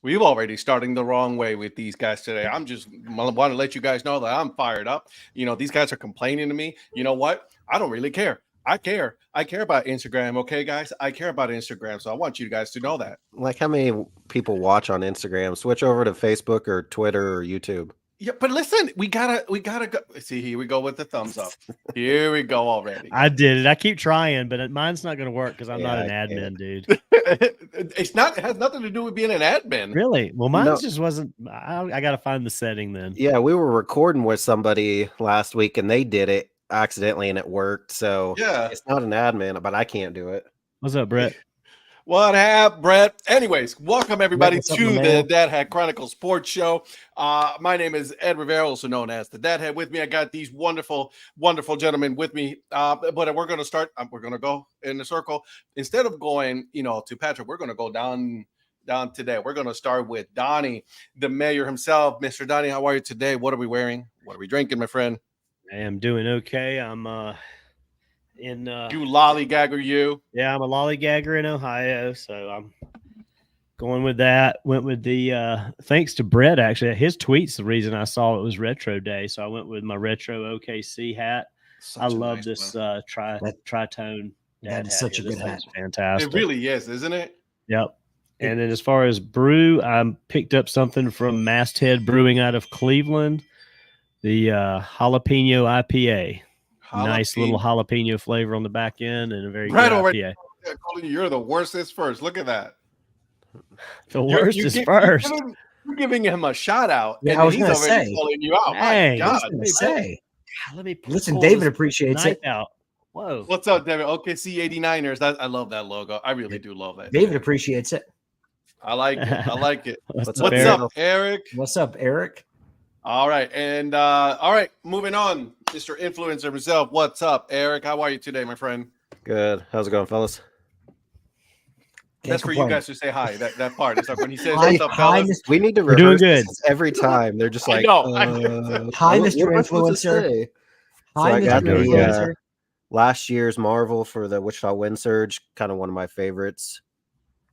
We've already starting the wrong way with these guys today. I'm just want to let you guys know that I'm fired up. These guys are complaining to me. You know what? I don't really care. I care. I care about Instagram. Okay, guys, I care about Instagram. So I want you guys to know that. Like, how many people watch on Instagram? Switch over to Facebook or Twitter or YouTube. Yeah, but listen, we gotta go. See, here we go with the thumbs up. Here we go already. I did it. I keep trying, but mine's not going to work because I'm not an admin, dude. It has nothing to do with being an admin. Really? Well, mine just wasn't. I got to find the setting then. Yeah, we were recording with somebody last week, and they did it accidentally, and it worked. So yeah, it's not an admin, but I can't do it. What's up, Brett? What happened, Brett? Anyways, welcome everybody to the Dad Hat Chronicle Sports Show. My name is Ed Rivera, also known as the Dad Hat. With me, I got these wonderful, wonderful gentlemen with me. But we're going to start. We're going to go in a circle instead of going, to Patrick. We're going to go down today. We're going to start with Donnie, the mayor himself. Mr. Donnie, how are you today? What are we wearing? What are we drinking, my friend? I am doing okay. I'm you lollygagger, you. Yeah, I'm a lollygagger in Ohio, so I'm going with that. Went with the thanks to Brett, actually. His tweet's the reason I saw it was Retro Day, so I went with my retro OKC hat. I love this tritone. That is such a good hat. Fantastic. It really is, isn't it? Yep. And then as far as brew, I picked up something from Masthead Brewing out of Cleveland, the jalapeno IPA. Nice little jalapeno flavor on the back end and a very good IPA. You're the worstest first. Look at that. The worst is first. You're giving him a shout out. Yeah, I was going to say. Calling you out. Dang, my God. Let me listen, David appreciates it. Out. Whoa. What's up, David? OKC 89ers. I love that logo. I really do love that. David appreciates it. I like it. I like it. What's up, Eric? What's up, Eric? All right. And all right, moving on. Mr. Influencer himself. What's up, Eric? How are you today, my friend? Good. How's it going, fellas? That's for you guys to say hi. That part. It's like when he says what's up, fellas. We need to rehearse this every time. They're just like, hi, Mr. Influencer. Hi, Mr. Influencer. Last year's Marvel for the Wichita Wind Surge, kind of one of my favorites.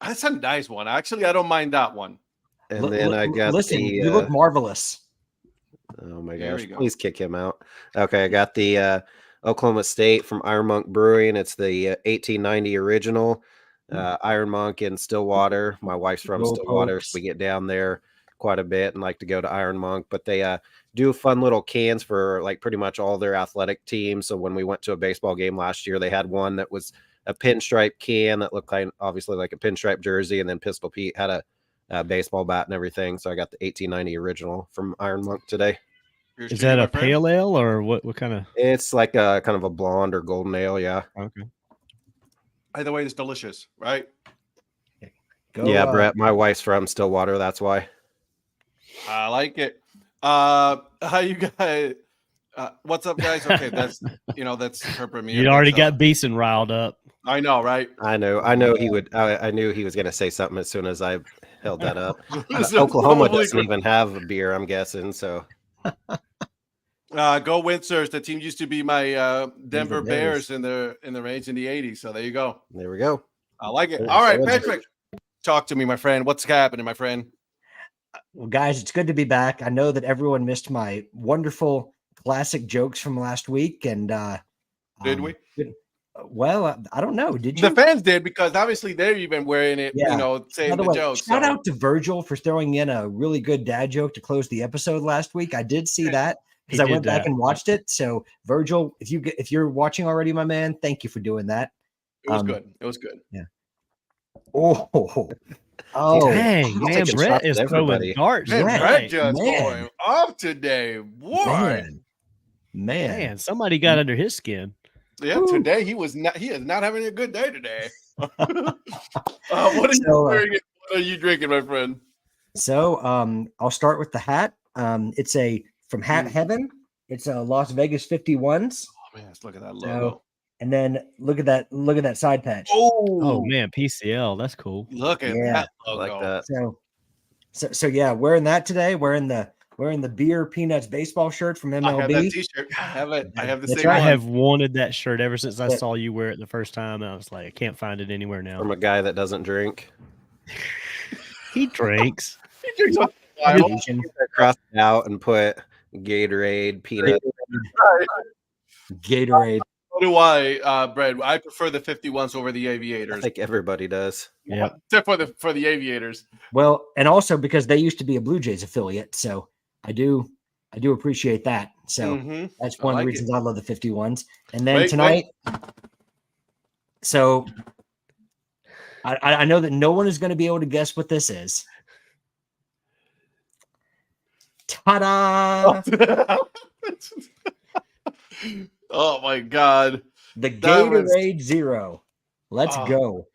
That's a nice one. Actually, I don't mind that one. And then I got you look marvelous. Oh my gosh, please kick him out. Okay, I got the Oklahoma State from Iron Monk Brewing. It's the 1890 original Iron Monk in Stillwater. My wife's from Stillwater, so we get down there quite a bit and like to go to Iron Monk. But they do fun little cans for like pretty much all their athletic teams. So when we went to a baseball game last year, they had one that was a pinstripe can that looked like obviously like a pinstripe jersey, and then Pistol Pete had a baseball bat and everything. So I got the 1890 original from Iron Monk today. Is that a pale ale or what kind of? It's like a kind of a blonde or golden ale. Yeah. Okay. Either way, it's delicious, right? Brett, my wife's from Stillwater. That's why. I like it. How you guys? What's up, guys? Okay, that's her premiere. You already got Beeson riled up. I know, right? I know he would. I knew he was going to say something as soon as I held that up. Oklahoma doesn't even have a beer, I'm guessing. So, go Windsors. The team used to be my Denver Bears in the range in the '80s. So there you go. There we go. I like it. All right, Patrick, talk to me, my friend. What's happening, my friend? Well, guys, it's good to be back. I know that everyone missed my wonderful classic jokes from last week, and did we? Well, I don't know. Did you? The fans did, because obviously they're even wearing it, saying the jokes. Shout out to Virgil for throwing in a really good dad joke to close the episode last week. I did see that because I went back and watched it. So, Virgil, if you're watching already, my man, thank you for doing that. It was good. It was good. Yeah. Dang, man, Brett is throwing darts. Brett just going off today. What? Man, somebody got under his skin. Yeah, today he is not having a good day today. What are you drinking, my friend? So I'll start with the hat. It's from Hat Heaven. It's a Las Vegas 51s. Oh man, let's look at that logo. And then look at that side patch. Oh man, PCL. That's cool. Look at that logo. I like that. So yeah, wearing that today, wearing the Beer Peanuts baseball shirt from MLB. I have that t-shirt. I have it. I have the same one. I have wanted that shirt ever since I saw you wear it the first time. I was like, I can't find it anywhere now. From a guy that doesn't drink. He drinks. Cross it out and put Gatorade, peanut. Gatorade. So do I, Brad. I prefer the 51s over the Aviators. I think everybody does. Yeah, except for the Aviators. Well, and also because they used to be a Blue Jays affiliate, so I do appreciate that. So that's one of the reasons I love the 51s. And then tonight, so I know that no one is going to be able to guess what this is. Ta-da! Oh my God! The Gatorade Zero. Let's go.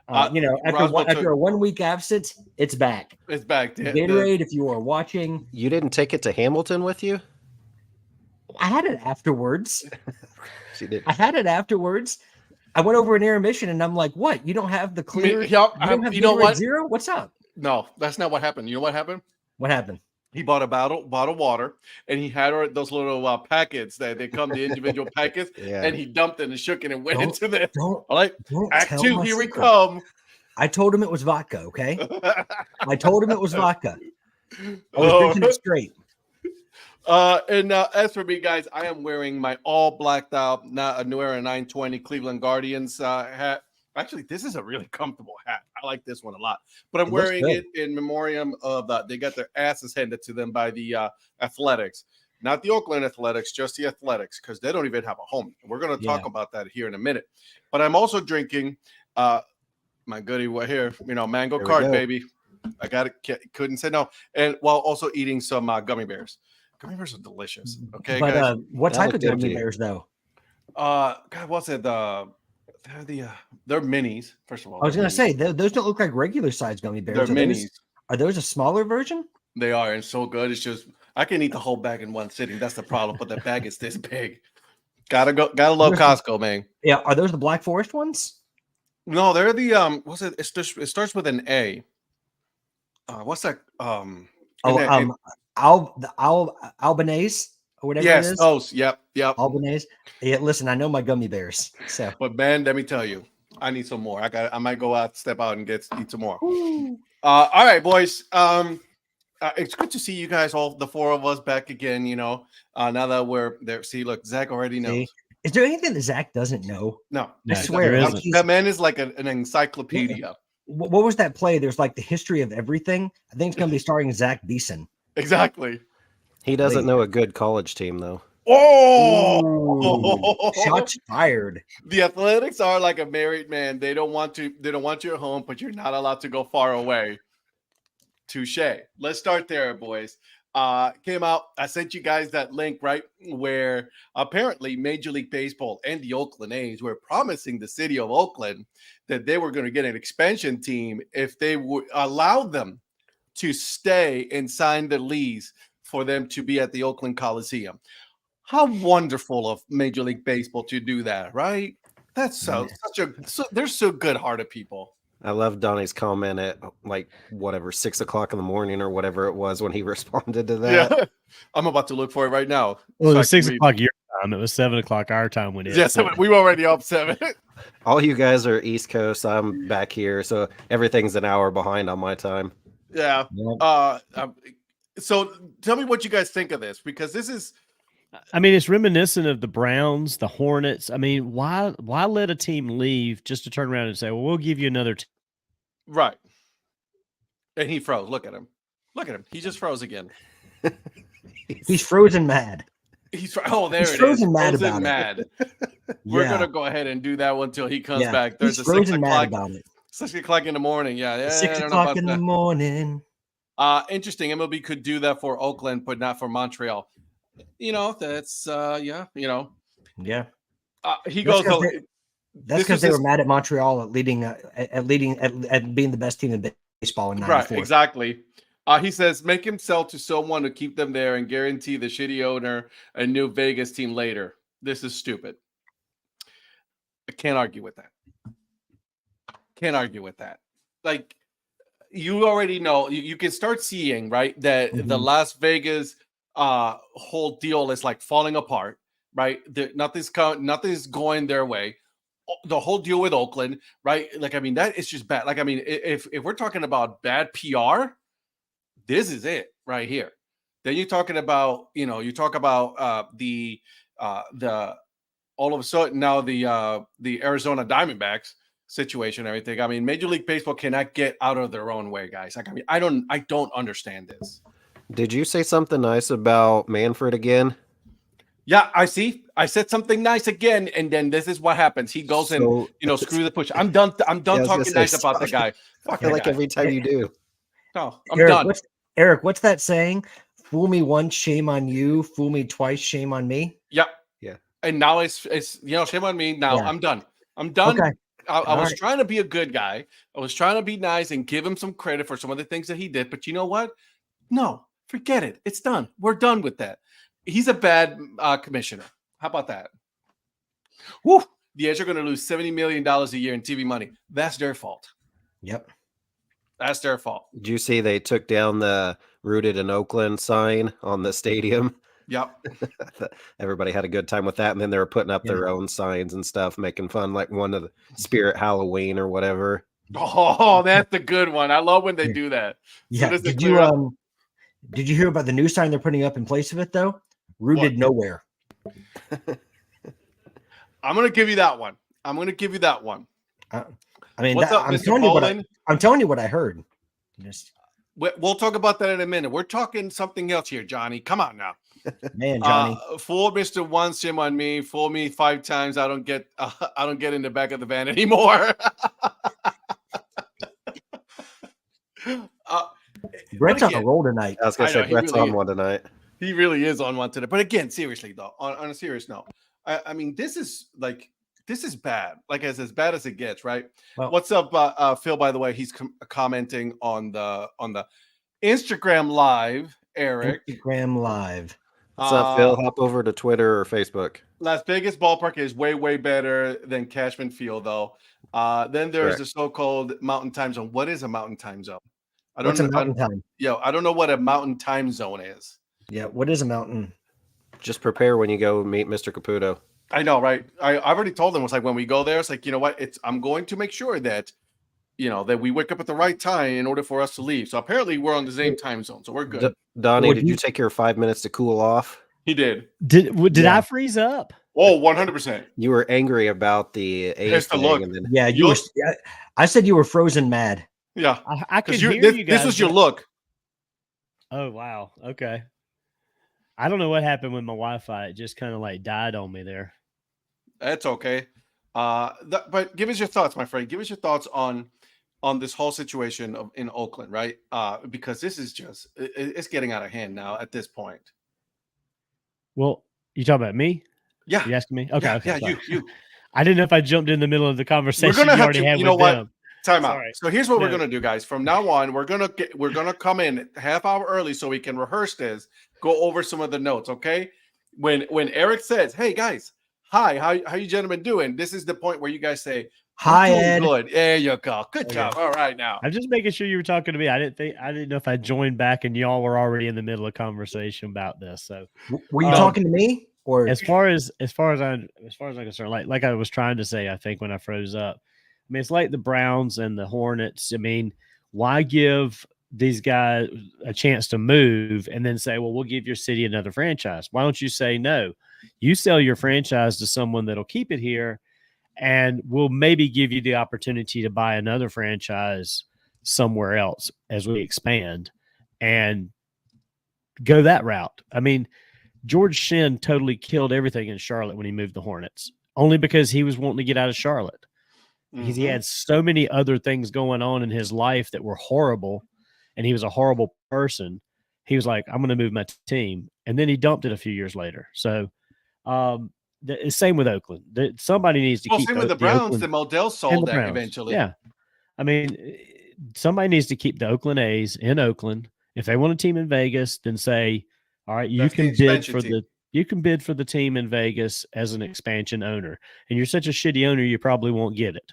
After a 1 week absence, it's back. It's back. Gatorade, if you are watching. You didn't take it to Hamilton with you? I had it afterwards. She did. I had it afterwards. I went over an intermission and I'm like, what? You don't have the clear? You know Gatorade Zero? What's up? No, that's not what happened. You know what happened? What happened? He bought a bottle of water, and he had those little packets that they come the individual packets, and he dumped it and shook it and went into the. Act 2, here we come. I told him it was vodka. Okay, I told him it was vodka. I was drinking it straight. And as for me, guys, I am wearing my all blacked out, not a New Era 920 Cleveland Guardians hat. Actually, this is a really comfortable hat. I like this one a lot. But I'm wearing it in memoriam of they got their asses handed to them by the Athletics. Not the Oakland Athletics, just the Athletics, because they don't even have a home. We're going to talk about that here in a minute. But I'm also drinking my goodie right here, mango cart, baby. I got it. Couldn't say no. And while also eating some gummy bears. Gummy bears are delicious. Okay, but, guys. What type of gummy bears, though? God, what's it? They're minis. First of all, I was going to say those don't look like regular size gummy bears. They're minis. Are those a smaller version? They are, and so good. It's just I can eat the whole bag in one sitting. That's the problem. But the bag is this big. Gotta love Costco, man. Yeah, are those the Black Forest ones? No, they're the What's it? It starts with an A. What's that? Albanese or whatever it is. Yes, yep. Albanese. Yeah, listen, I know my gummy bears. So, but man, let me tell you, I need some more. I might go step out and eat some more. All right, boys. It's good to see you guys, all the four of us, back again. Now that we're there. See, look, Zach already knows. See? Is there anything that Zach doesn't know? No, I swear. That man is like an encyclopedia. Yeah. What was that play? There's like the history of everything. I think it's going to be starring Zach Beeson. Exactly. He doesn't know a good college team, though. Oh, shots fired. The Athletics are like a married man. They don't want you at home, but you're not allowed to go far away. Touche. Let's start there, boys. Came out. I sent you guys that link, right? Where apparently Major League Baseball and the Oakland A's were promising the city of Oakland that they were going to get an expansion team if they would allow them to stay and sign the lease for them to be at the Oakland Coliseum. How wonderful of Major League Baseball to do that, right? That's they're so good-hearted people. I love Donnie's comment at 6 o'clock in the morning or whatever it was when he responded to that. Yeah. I'm about to look for it right now. Well, it was 6 o'clock your time. It was 7 o'clock our time when it. Yes, we were already up 7. All you guys are East Coast. I'm back here, so everything's an hour behind on my time. Yeah. So tell me what you guys think of this, because this is. I mean, it's reminiscent of the Browns, the Hornets. I mean, why let a team leave just to turn around and say, well, we'll give you another team? Right. And he froze. Look at him. He just froze again. He's frozen mad. There he's it frozen is. Mad frozen about mad. It. We're going to go ahead and do that one until he comes back. There's a 6 o'clock. About it. 6 o'clock in the morning. Yeah. 6 o'clock in the morning. Interesting. MLB could do that for Oakland, but not for Montreal. That's Yeah. He goes. That's because they were mad at Montreal at being the best team in baseball in '94. Right. Exactly. He says, make him sell to someone to keep them there and guarantee the shitty owner a new Vegas team later. This is stupid. I can't argue with that. Like, you already know, you can start seeing, right, that the Las Vegas whole deal is like falling apart, right? Nothing's going their way. The whole deal with Oakland, right? Like, I mean, that is just bad. Like, I mean, if we're talking about bad PR, This is it right here. Then you're talking about, you talk about the all of a sudden now the Arizona Diamondbacks situation, everything. I mean, Major League Baseball cannot get out of their own way, guys. Like, I mean, I don't understand this. Did you say something nice about Manfred again? Yeah, I see. I said something nice again, and then this is what happens. He goes and screw the push. I'm done. I'm done talking nice about the guy. I feel like every time you do. No, I'm done. Eric, what's that saying? Fool me once, shame on you. Fool me twice, shame on me. Yeah. And now it's shame on me. Now I'm done. I'm done. Okay. I was trying to be a good guy. I was trying to be nice and give him some credit for some of the things that he did. But you know what? No, forget it. It's done. We're done with that. He's a bad commissioner. How about that? Woo! The Edge are going to lose $70 million a year in TV money. That's their fault. Yep. That's their fault. Did you see they took down the "Rooted in Oakland" sign on the stadium? Yep. Everybody had a good time with that. And then they were putting up their own signs and stuff, making fun, like one of the Spirit Halloween or whatever. Oh, that's the good one. I love when they do that. Yeah. So did you hear about the new sign they're putting up in place of it, though? Rooted nowhere. I'm going to give you that one. I'm telling you what I heard. We'll talk about that in a minute. We're talking something else here, Johnny. Come on now. Man, Johnny. Fool Mr. One, shame on me. Fool me 5 times. I don't get in the back of the van anymore. Brett's on a roll tonight. I was going to say Brett's on one tonight. He really is on one today. But again, seriously though, on a serious note, I mean, this is bad. Like as bad as it gets, right? Well, what's up, Phil? By the way, he's commenting on the Instagram Live. Eric, Instagram Live. What's up, Phil? Hop over to Twitter or Facebook. Las Vegas ballpark is way better than Cashman Field, though. Then there's the so-called mountain time zone. What is a mountain time zone? What's a mountain time? I don't know what a mountain time zone is. Yeah, what is a mountain? Just prepare when you go meet Mr. Caputo. I know, right? I've already told them, it's like when we go there, it's like, you know what? I'm going to make sure that, that we wake up at the right time in order for us to leave. So apparently we're on the same time zone, so we're good. Donnie, did you take your 5 minutes to cool off? He did. Did I freeze up? Oh, 100%. You were angry about the age thing. Look. And then, you were. I said you were frozen mad. Yeah, I could hear you guys. This was your look. Oh wow. Okay. I don't know what happened with my Wi-Fi. It just kind of like died on me there. That's okay. But give us your thoughts, my friend. Give us your thoughts on this whole situation in Oakland, right? Because this is it's getting out of hand now at this point. Well, you talking about me? Yeah. You asking me? Okay. Yeah, you. I didn't know if I jumped in the middle of the conversation. We're gonna have to. You know what? Time out. So here's what we're gonna do, guys. From now on, we're gonna come in half hour early so we can rehearse this, go over some of the notes. Okay. When Eric says, "Hey guys, hi, how you gentlemen doing?" This is the point where you guys say, "Hi, Ed." Good. There you go. Good job. All right, now. I'm just making sure you were talking to me. I didn't know if I joined back and y'all were already in the middle of conversation about this. So were you talking to me? Or as far as I'm concerned, like I was trying to say, I think when I froze up, I mean, it's like the Browns and the Hornets. I mean, why give these guys a chance to move and then say, well, we'll give your city another franchise? Why don't you say, no, you sell your franchise to someone that'll keep it here and we'll maybe give you the opportunity to buy another franchise somewhere else as we expand and go that route. I mean, George Shin totally killed everything in Charlotte when he moved the Hornets, only because he was wanting to get out of Charlotte. Because he had so many other things going on in his life that were horrible, and he was a horrible person. He was like, I'm going to move my team. And then he dumped it a few years later. So the same with Oakland. Somebody needs to keep same with the Browns. The Modell sold that eventually. Yeah. I mean, somebody needs to keep the Oakland A's in Oakland. If they want a team in Vegas, then say, all right, you can bid for the team in Vegas as an expansion owner. And you're such a shitty owner, you probably won't get it.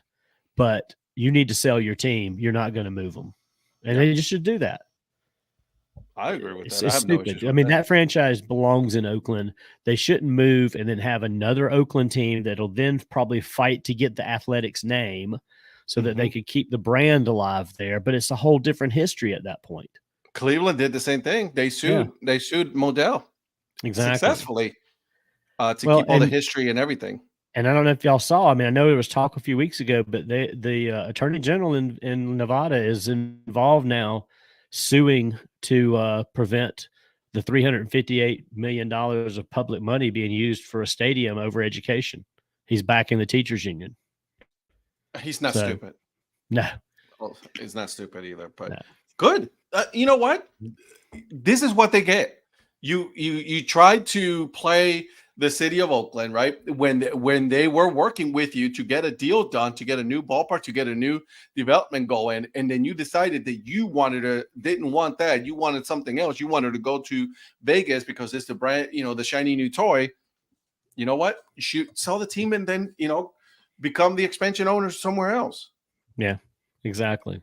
But you need to sell your team. You're not going to move them. And they just should do that. I agree with that. It's stupid. I mean, that franchise belongs in Oakland. They shouldn't move and then have another Oakland team that'll then probably fight to get the Athletics name so that they could keep the brand alive there. But it's a whole different history at that point. Cleveland did the same thing. They sued Modell successfully to keep all the history and everything. And I don't know if y'all saw. I mean, I know there was talk a few weeks ago, but the attorney general in Nevada is involved now, suing to prevent the $358 million of public money being used for a stadium over education. He's backing the teachers union. He's not stupid. No, he's not stupid either. But no. Good. You know what? This is what they get. You tried to play the city of Oakland, right? When they were working with you to get a deal done, to get a new ballpark, to get a new development going, and then you decided that you didn't want that. You wanted something else. You wanted to go to Vegas because it's the brand, the shiny new toy. You know what? You should sell the team and then, become the expansion owner somewhere else. Yeah, exactly.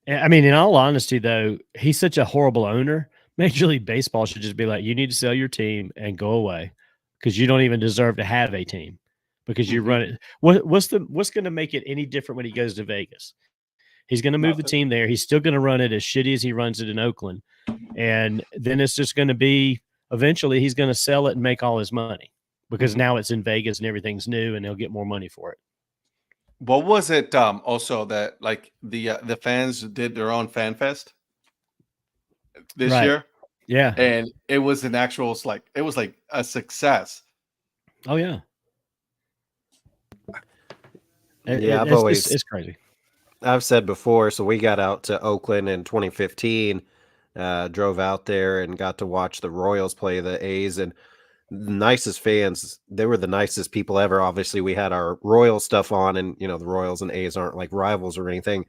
I mean, in all honesty, though, he's such a horrible owner. Major League Baseball should just be like, you need to sell your team and go away, because you don't even deserve to have a team, because you run it. What's going to make it any different when he goes to Vegas? He's going to move the team there. He's still going to run it as shitty as he runs it in Oakland. And then it's just going to be, eventually he's going to sell it and make all his money, because now it's in Vegas and everything's new and he'll get more money for it. What was it also that like the fans did their own fan fest this year? Yeah. And it was an actual, it was like a success. Oh yeah. It's crazy. I've said before, so we got out to Oakland in 2015, drove out there and got to watch the Royals play the A's, and the nicest fans. They were the nicest people ever. Obviously, we had our Royal stuff on, and the Royals and A's aren't like rivals or anything.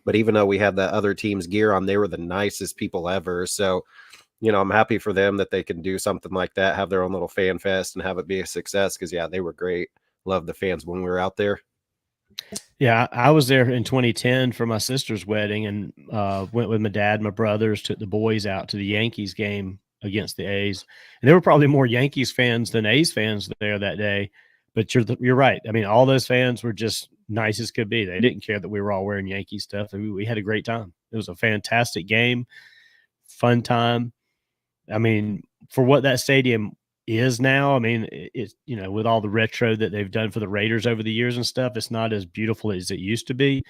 But even though we had the other team's gear on, they were the nicest people ever. So, I'm happy for them that they can do something like that, have their own little fan fest and have it be a success. Because they were great. Loved the fans when we were out there. Yeah, I was there in 2010 for my sister's wedding, and went with my dad, my brothers, took the boys out to the Yankees game against the A's, and there were probably more Yankees fans than A's fans there that day. But you're right. I mean, all those fans were just nice as could be. They didn't care that we were all wearing Yankee stuff. We had a great time. It was a fantastic game, fun time. I mean, for what that stadium is now, I mean, it's with all the retro that they've done for the Raiders over the years and stuff, it's not as beautiful as it used to be,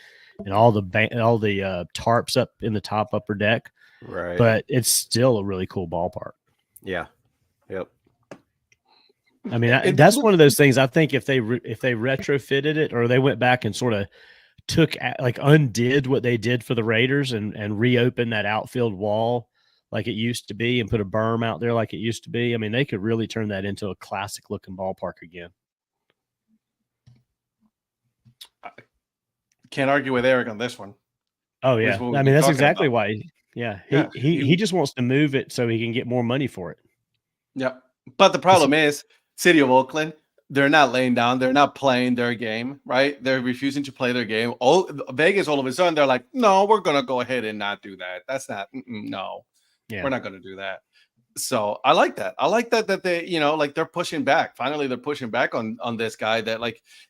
and all the tarps up in the top upper deck. Right. But it's still a really cool ballpark. Yeah. Yep. I mean, that's one of those things. I think if they retrofitted it, or they went back and sort of undid what they did for the Raiders and reopened that outfield wall like it used to be and put a berm out there like it used to be, I mean, they could really turn that into a classic looking ballpark again. Can't argue with Eric on this one. Oh yeah. I mean, that's exactly why. He just wants to move it so he can get more money for it. Yeah. But the problem is, City of Oakland, they're not laying down. They're not playing their game, right? They're refusing to play their game. Vegas, all of a sudden, they're like, no, we're going to go ahead and not do that. That's not, no. Yeah. We're not going to do that. So I like that. I like that they, they're pushing back. Finally, they're pushing back on this guy that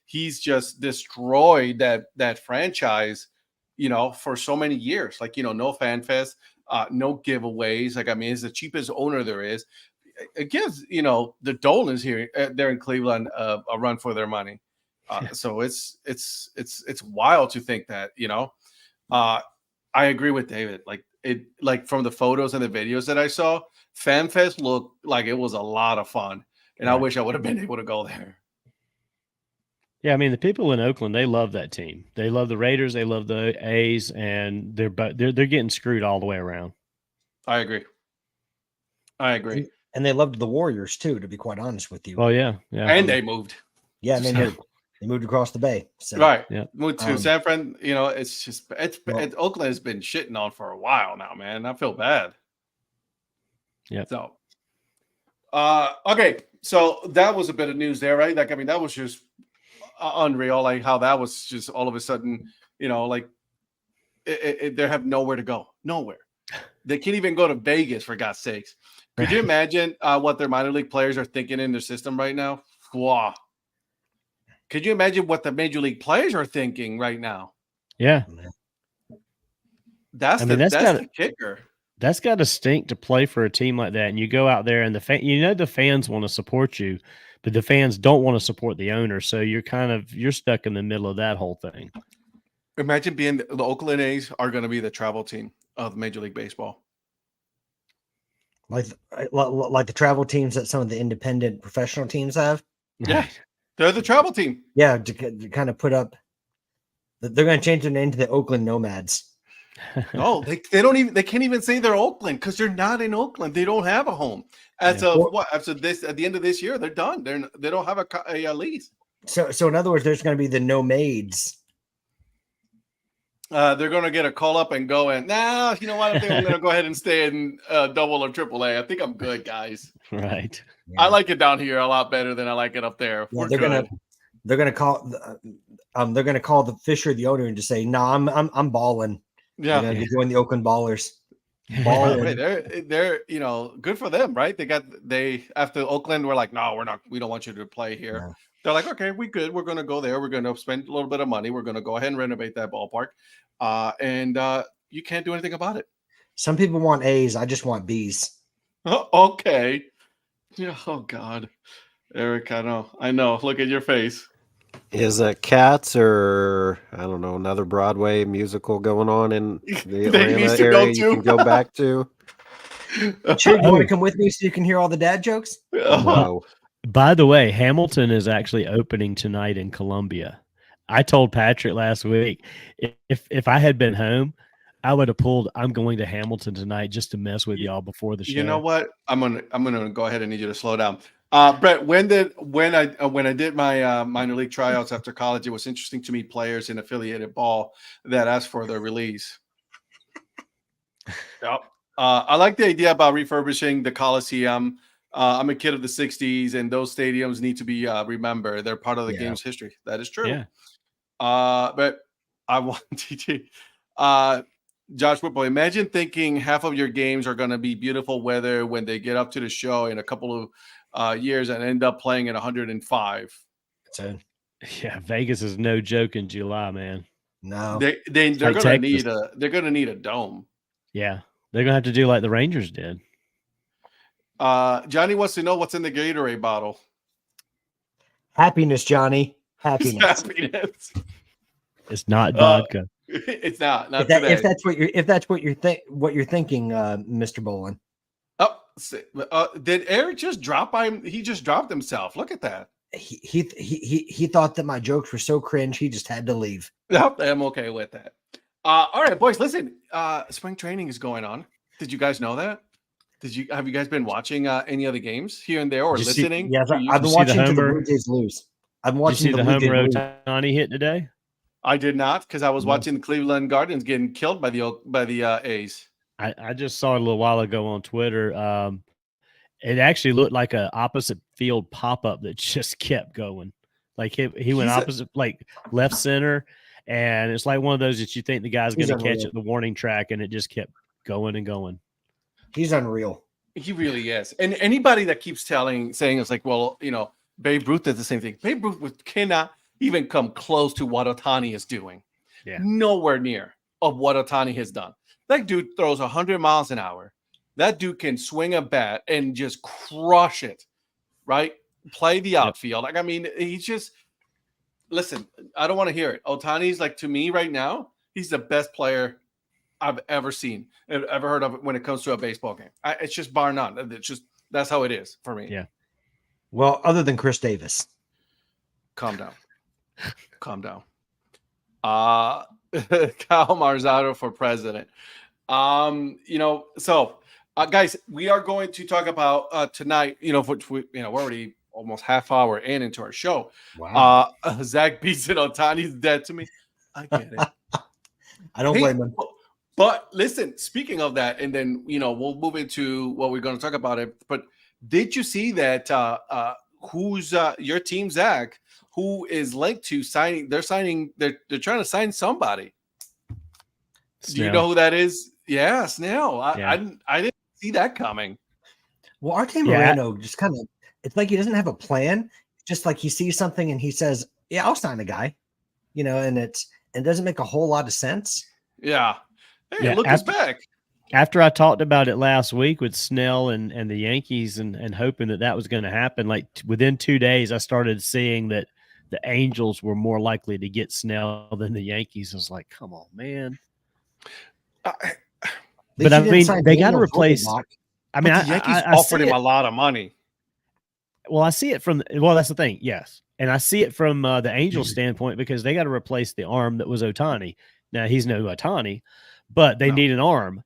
he's just destroyed that franchise, for so many years. No fan fest, no giveaways. I mean, it's the cheapest owner there is. It gives, the Dolans here, they're in Cleveland, a run for their money. So it's wild to think that, I agree with David. From the photos and the videos that I saw, FanFest looked like it was a lot of fun, and I wish I would have been able to go there. Yeah, I mean, the people in Oakland, they love that team. They love the Raiders, they love the A's, and they're getting screwed all the way around. I agree. And they loved the Warriors too, to be quite honest with you. Oh yeah. And they moved. Yeah, and they moved across the bay. So. Right. Yeah. Moved to San Fran. It's just Oakland has been shitting on for a while now, man. I feel bad. Yeah. So, okay. So that was a bit of news there, right? That was just unreal. How that was just all of a sudden, they have nowhere to go. Nowhere. They can't even go to Vegas, for God's sakes. Could you imagine what their minor league players are thinking in their system right now? Wow. Could you imagine what the major league players are thinking right now? Yeah. That's the kicker. That's got to stink to play for a team like that. And you go out there and the fans want to support you, but the fans don't want to support the owner. So you're stuck in the middle of that whole thing. Imagine being the Oakland A's are going to be the travel team of Major League Baseball. Like the travel teams that some of the independent professional teams have. Yeah, they're the travel team. Yeah, to kind of put up. They're going to change their name to the Oakland Nomads. No, they can't even say they're Oakland because they're not in Oakland. They don't have a home at the end of this year. They're done. They don't have a lease. So in other words, there's going to be the Nomades. They're going to get a call up and go in. Nah, you know what? I think I'm going to go ahead and stay in double or triple A. I think I'm good, guys. Right. Yeah. I like it down here a lot better than I like it up there. Yeah, they're gonna call the Fisher, the owner, and just say, "No, I'm balling." Yeah, to join the Oakland Ballers. They're good for them, right? They after Oakland were like, no, we don't want you to play here. Yeah. They're like, okay, we good. We're going to go there. We're going to spend a little bit of money. We're going to go ahead and renovate that ballpark. And you can't do anything about it. Some people want A's. I just want B's. Okay. Yeah. Oh God, Eric, I know. Look at your face. Is it Cats or I don't know another Broadway musical going on in the Atlanta area you can go back to? Sure, you want to come with me so you can hear all the dad jokes? No. By the way, Hamilton is actually opening tonight in Columbia. I told Patrick last week if I had been home, I would have pulled. I'm going to Hamilton tonight just to mess with y'all before the show. You know what? I'm gonna go ahead and need you to slow down. Brett, when I did my minor league tryouts after college, it was interesting to meet players in affiliated ball that asked for their release. Yep. I like the idea about refurbishing the Coliseum. I'm a kid of the 60s, and those stadiums need to be remembered. They're part of the game's history. That is true. Yeah. But I want TJ. Josh Whipple, imagine thinking half of your games are going to be beautiful weather when they get up to the show in a couple of years and end up playing at 105. Yeah, Vegas is no joke in July, man. No, they're going to need a dome. Yeah, they're going to have to do like the Rangers did. Johnny wants to know what's in the Gatorade bottle. Happiness, Johnny. Happiness. It's not vodka. It's not today. If that's what you're thinking, Mr. Bolin. Oh, did Eric just drop by him? He just dropped himself. Look at that. He thought that my jokes were so cringe he just had to leave. Nope, I'm okay with that. All right, boys, listen. Spring training is going on. Did you guys know that? Have you guys been watching any other games here and there or listening? Yes, I've been watching the Blue Jays lose. I've been watching the home run Donnie hit today. I did not because I was watching the Cleveland Guardians getting killed by the A's. I just saw it a little while ago on Twitter. It actually looked like an opposite field pop-up that just kept going. Like he went opposite, like left center, and it's like one of those that you think the guy's going to catch at the warning track, and it just kept going and going. He's unreal. He really is. And anybody that keeps saying it's like, well, Babe Ruth did the same thing. Babe Ruth cannot even come close to what Ohtani is doing. Yeah. Nowhere near of what Ohtani has done. That dude throws 100 miles an hour. That dude can swing a bat and just crush it, right? Play the outfield. Like, I mean, he's just – listen, I don't want to hear it. Ohtani's, like, to me right now, he's the best player I've ever seen, ever heard of when it comes to a baseball game. It's just bar none. It's just – that's how it is for me. Yeah. Well, other than Chris Davis. Calm down. Calm down. Kyle Marzano for president. Guys, we are going to talk about tonight, which we're already almost half hour into our show. Wow. Zach Beeson, Ohtani's dead to me. I get it. I don't blame him. But listen, speaking of that, and then, we'll move into what we're going to talk about it. But did you see that who's your team, Zach, who is linked to signing? They're trying to sign somebody. Snell. Do you know who that is? Yeah, Snell. I didn't see that coming. Well, Arte Moreno just kind of, it's like he doesn't have a plan. Just like he sees something and he says, yeah, I'll sign a guy, and it doesn't make a whole lot of sense. Yeah. Hey, look, he's back. after I talked about it last week with Snell and the Yankees and hoping that was going to happen, like within 2 days, I started seeing that the Angels were more likely to get Snell than the Yankees. I was like, come on, man. But I mean, they got to replace. I mean, the Yankees offered him a lot of money. Well, I see it from. Well, that's the thing. Yes, and I see it from the Angels' standpoint because they got to replace the arm that was Ohtani. Now he's no Ohtani, but they need an arm,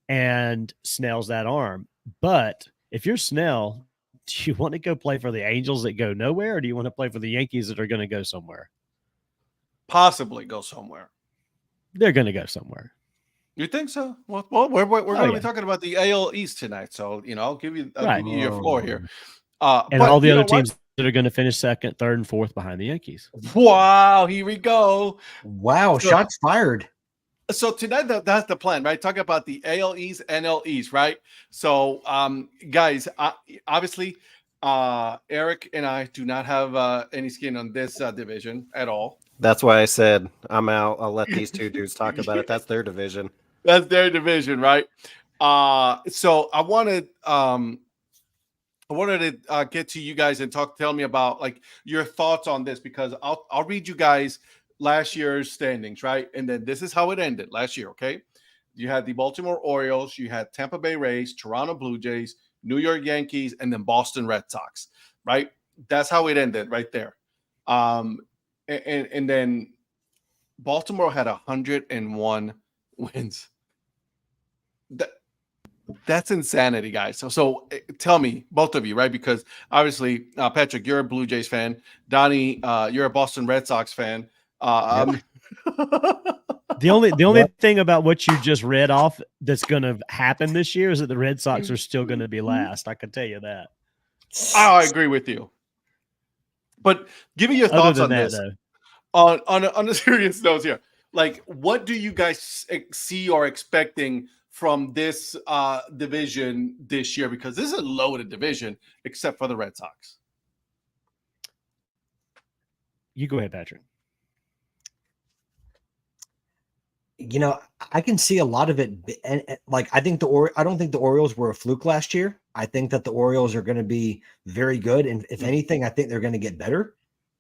and Snell's that arm. But if you're Snell, do you want to go play for the Angels that go nowhere, or do you want to play for the Yankees that are going to go somewhere? Possibly go somewhere. They're going to go somewhere. You think so? Well, we're going to be talking about the AL East tonight, so I'll give you your floor here. And all the other teams that are going to finish second, third, and fourth behind the Yankees. Wow, here we go. Wow, shots fired. So tonight, that's the plan, right? Talk about the AL East, NL East, right? So, guys, obviously, Eric and I do not have any skin on this division at all. That's why I said I'm out. I'll let these two dudes talk about it. That's their division. That's their division, right? So I wanted to get to you guys and tell me about like your thoughts on this, because I'll read you guys last year's standings, right? And then this is how it ended last year, okay? You had the Baltimore Orioles, you had Tampa Bay Rays, Toronto Blue Jays, New York Yankees, and then Boston Red Sox, right? That's how it ended right there. And then Baltimore had 101 wins. That's insanity, guys. So tell me, both of you, right? Because obviously, Patrick, you're a Blue Jays fan. Donnie, you're a Boston Red Sox fan. The only thing about what you just read off that's going to happen this year is that the Red Sox are still going to be last. I can tell you that. Oh, I agree with you. But give me your thoughts on this. On a serious note here, like, what do you guys see or expecting from this division this year? Because this is a loaded division, except for the Red Sox. You go ahead, Patrick. I can see a lot of it, and like I don't think the Orioles were a fluke last year. I think that the Orioles are going to be very good, and if anything, I think they're going to get better.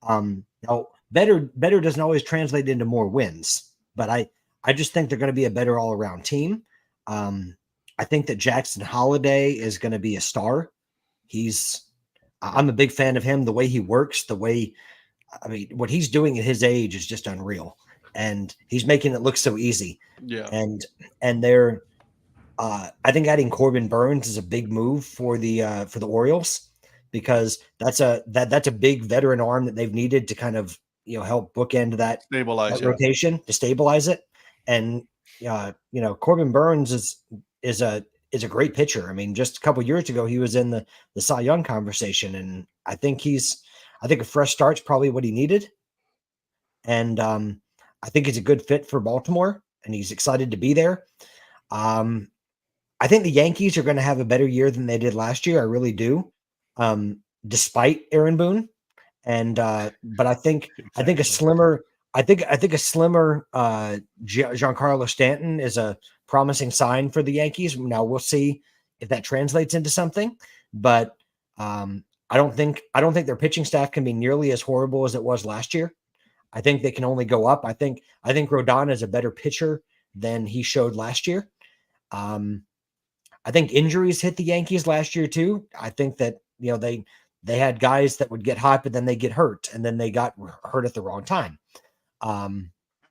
Now better doesn't always translate into more wins, but I just think they're going to be a better all around team. I think that Jackson Holliday is going to be a star. I'm a big fan of him. The way he works, what he's doing at his age is just unreal. And he's making it look so easy. Yeah. And they're, I think adding Corbin Burns is a big move for the Orioles, because that's a big veteran arm that they've needed to kind of, help bookend that rotation to stabilize it. And, Corbin Burns is a great pitcher. I mean, just a couple years ago, he was in the Cy Young conversation, and I think a fresh start's probably what he needed. And, I think he's a good fit for Baltimore, and he's excited to be there. I think the Yankees are going to have a better year than they did last year. I really do, despite Aaron Boone. And but I think a slimmer Giancarlo Stanton is a promising sign for the Yankees. Now we'll see if that translates into something, but I don't think their pitching staff can be nearly as horrible as it was last year. I think they can only go up. I think Rodon is a better pitcher than he showed last year. I think injuries hit the Yankees last year too. I think that they had guys that would get hot, but then they get hurt, and then they got hurt at the wrong time.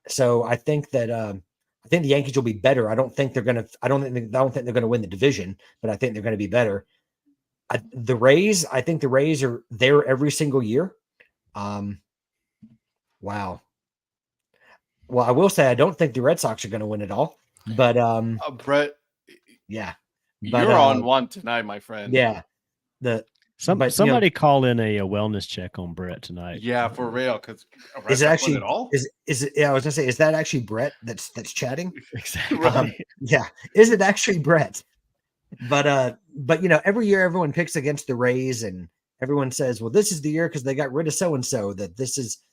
So I think that the Yankees will be better. I don't think they're going to win the division, but I think they're going to be better. I think the Rays are there every single year. Wow. Well, I will say I don't think the Red Sox are going to win it all, but Brett, yeah, you're on one tonight, my friend. Yeah, somebody call in a wellness check on Brett tonight. Yeah, for real. Because is it actually is it? Yeah, I was gonna say, is that actually Brett that's chatting? Exactly. Yeah, is it actually Brett? But every year everyone picks against the Rays, and everyone says, well, this is the year because they got rid of so-and-so, that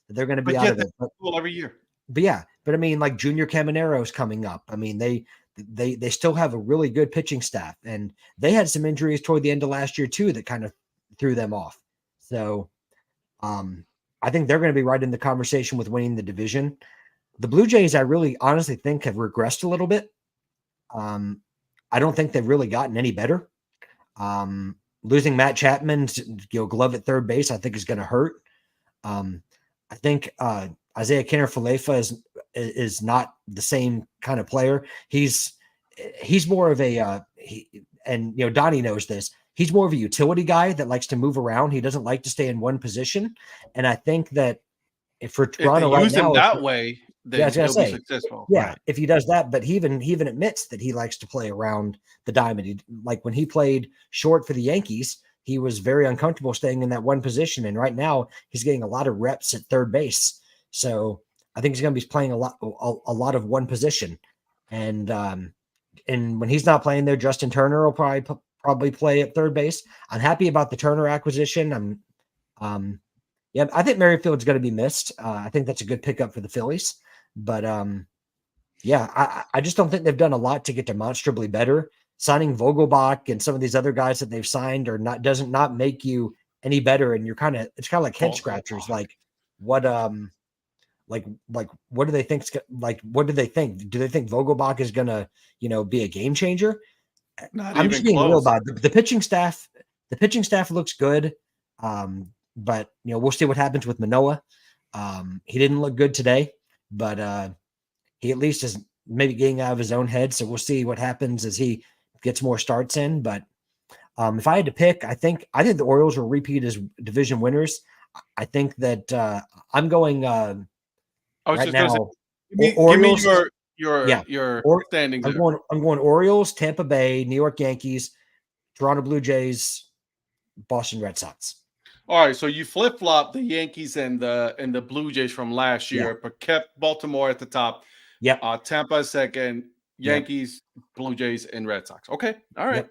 they're going to be out of it. Every year. But I mean, like Junior Caminero is coming up. I mean, they still have a really good pitching staff, and they had some injuries toward the end of last year too that kind of threw them off. So I think they're going to be right in the conversation with winning the division. The Blue Jays, I really honestly think have regressed a little bit. I don't think they've really gotten any better. Losing Matt Chapman's glove at third base, I think is going to hurt. I think Isaiah Kiner-Falefa is not the same kind of player. He's more of a and Donnie knows this. He's more of a utility guy that likes to move around. He doesn't like to stay in one position. And I think that for Toronto right now, that way, then he'll be successful. Yeah, right. If he does that, but he even admits that he likes to play around the diamond. Like when he played short for the Yankees, he was very uncomfortable staying in that one position. And right now, he's getting a lot of reps at third base. So I think he's going to be playing a lot of one position. And when he's not playing there, Justin Turner will probably play at third base. I'm happy about the Turner acquisition. I think Merrifield's going to be missed. I think that's a good pickup for the Phillies. But I just don't think they've done a lot to get demonstrably better. Signing Vogelbach and some of these other guys that they've signed doesn't not make you any better. And it's kind of like head scratchers. Like what do they think? What do they think? Do they think Vogelbach is going to, be a game changer? I'm just being real about it. The pitching staff. The pitching staff looks good. But we'll see what happens with Manoah. He didn't look good today, but he at least is maybe getting out of his own head. So we'll see what happens as he gets more starts in. But if I had to pick, I think the Orioles will repeat as division winners. I think that I'm going right now. Give me your standings. I'm going Orioles, Tampa Bay, New York Yankees, Toronto Blue Jays, Boston Red Sox. All right, so you flip-flop the Yankees and the Blue Jays from last year, but kept Baltimore at the top. Yeah. Tampa second, Yankees, Blue Jays, and Red Sox. Okay. All right.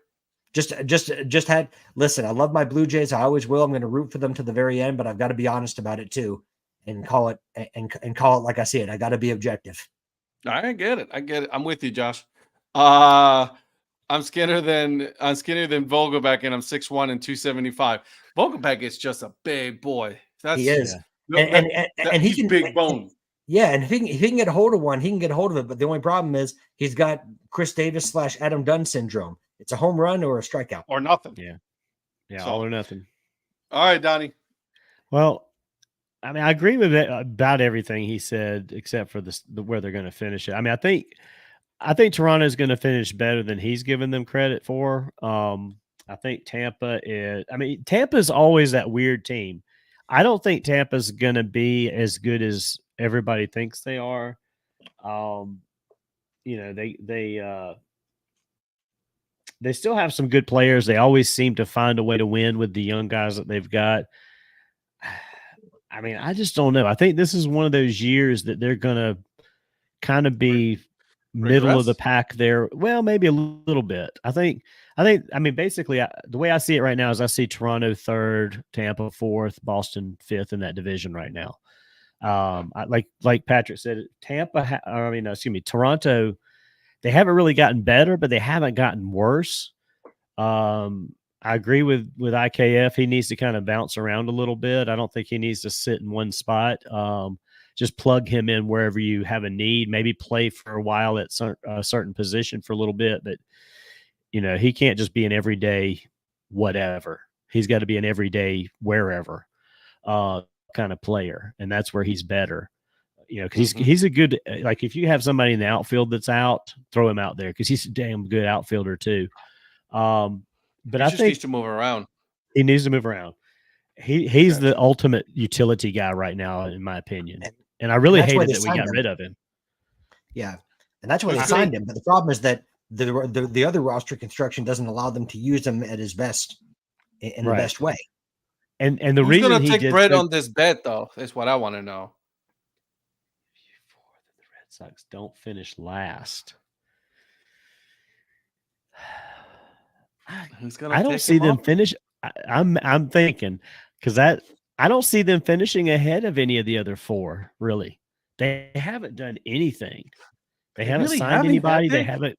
Yep. Listen, I love my Blue Jays. I always will. I'm going to root for them to the very end, but I've got to be honest about it too and call it like I see it. I got to be objective. I get it. I'm with you, Josh. I'm skinnier than Vogelbach, and I'm 6'1" and 275. Vogelbach is just a big boy. He is, and he's big bone. And if he can get a hold of one, he can get a hold of it. But the only problem is he's got Chris Davis / Adam Dunn syndrome. It's a home run or a strikeout or nothing. So, all or nothing. All right, Donnie. Well, I mean, I agree with it about everything he said, except for where they're going to finish it. I mean, I think Toronto is going to finish better than he's given them credit for. I think Tampa is always that weird team. I don't think Tampa's going to be as good as everybody thinks they are. They still have some good players. They always seem to find a way to win with the young guys that they've got. I mean, I just don't know. I think this is one of those years that they're going to kind of be middle of the pack there. Well, maybe a little bit. I mean, basically, the way I see it right now is I see Toronto third, Tampa fourth, Boston fifth in that division right now. Like Patrick said, Toronto, they haven't really gotten better, but they haven't gotten worse. I agree with IKF. He needs to kind of bounce around a little bit. I don't think he needs to sit in one spot. Just plug him in wherever you have a need, maybe play for a while at a certain position for a little bit, but he can't just be an everyday whatever. He's got to be an everyday wherever kind of player. And that's where he's better, because he's a good, like if you have somebody in the outfield that's out, throw him out there because he's a damn good outfielder too. But I think he needs to move around. He needs to move around. He's the ultimate utility guy right now, in my opinion. And I really hated that we got rid of him. Yeah. And that's why they signed him. But the problem is that the other roster construction doesn't allow them to use him at his best in the best way. And the Who's reason going to take bread on this bet, though, is what I want to know. The Red Sox don't finish last. I don't see them finish. I'm thinking because I don't see them finishing ahead of any of the other four. Really, they haven't done anything. They haven't signed anybody. They haven't.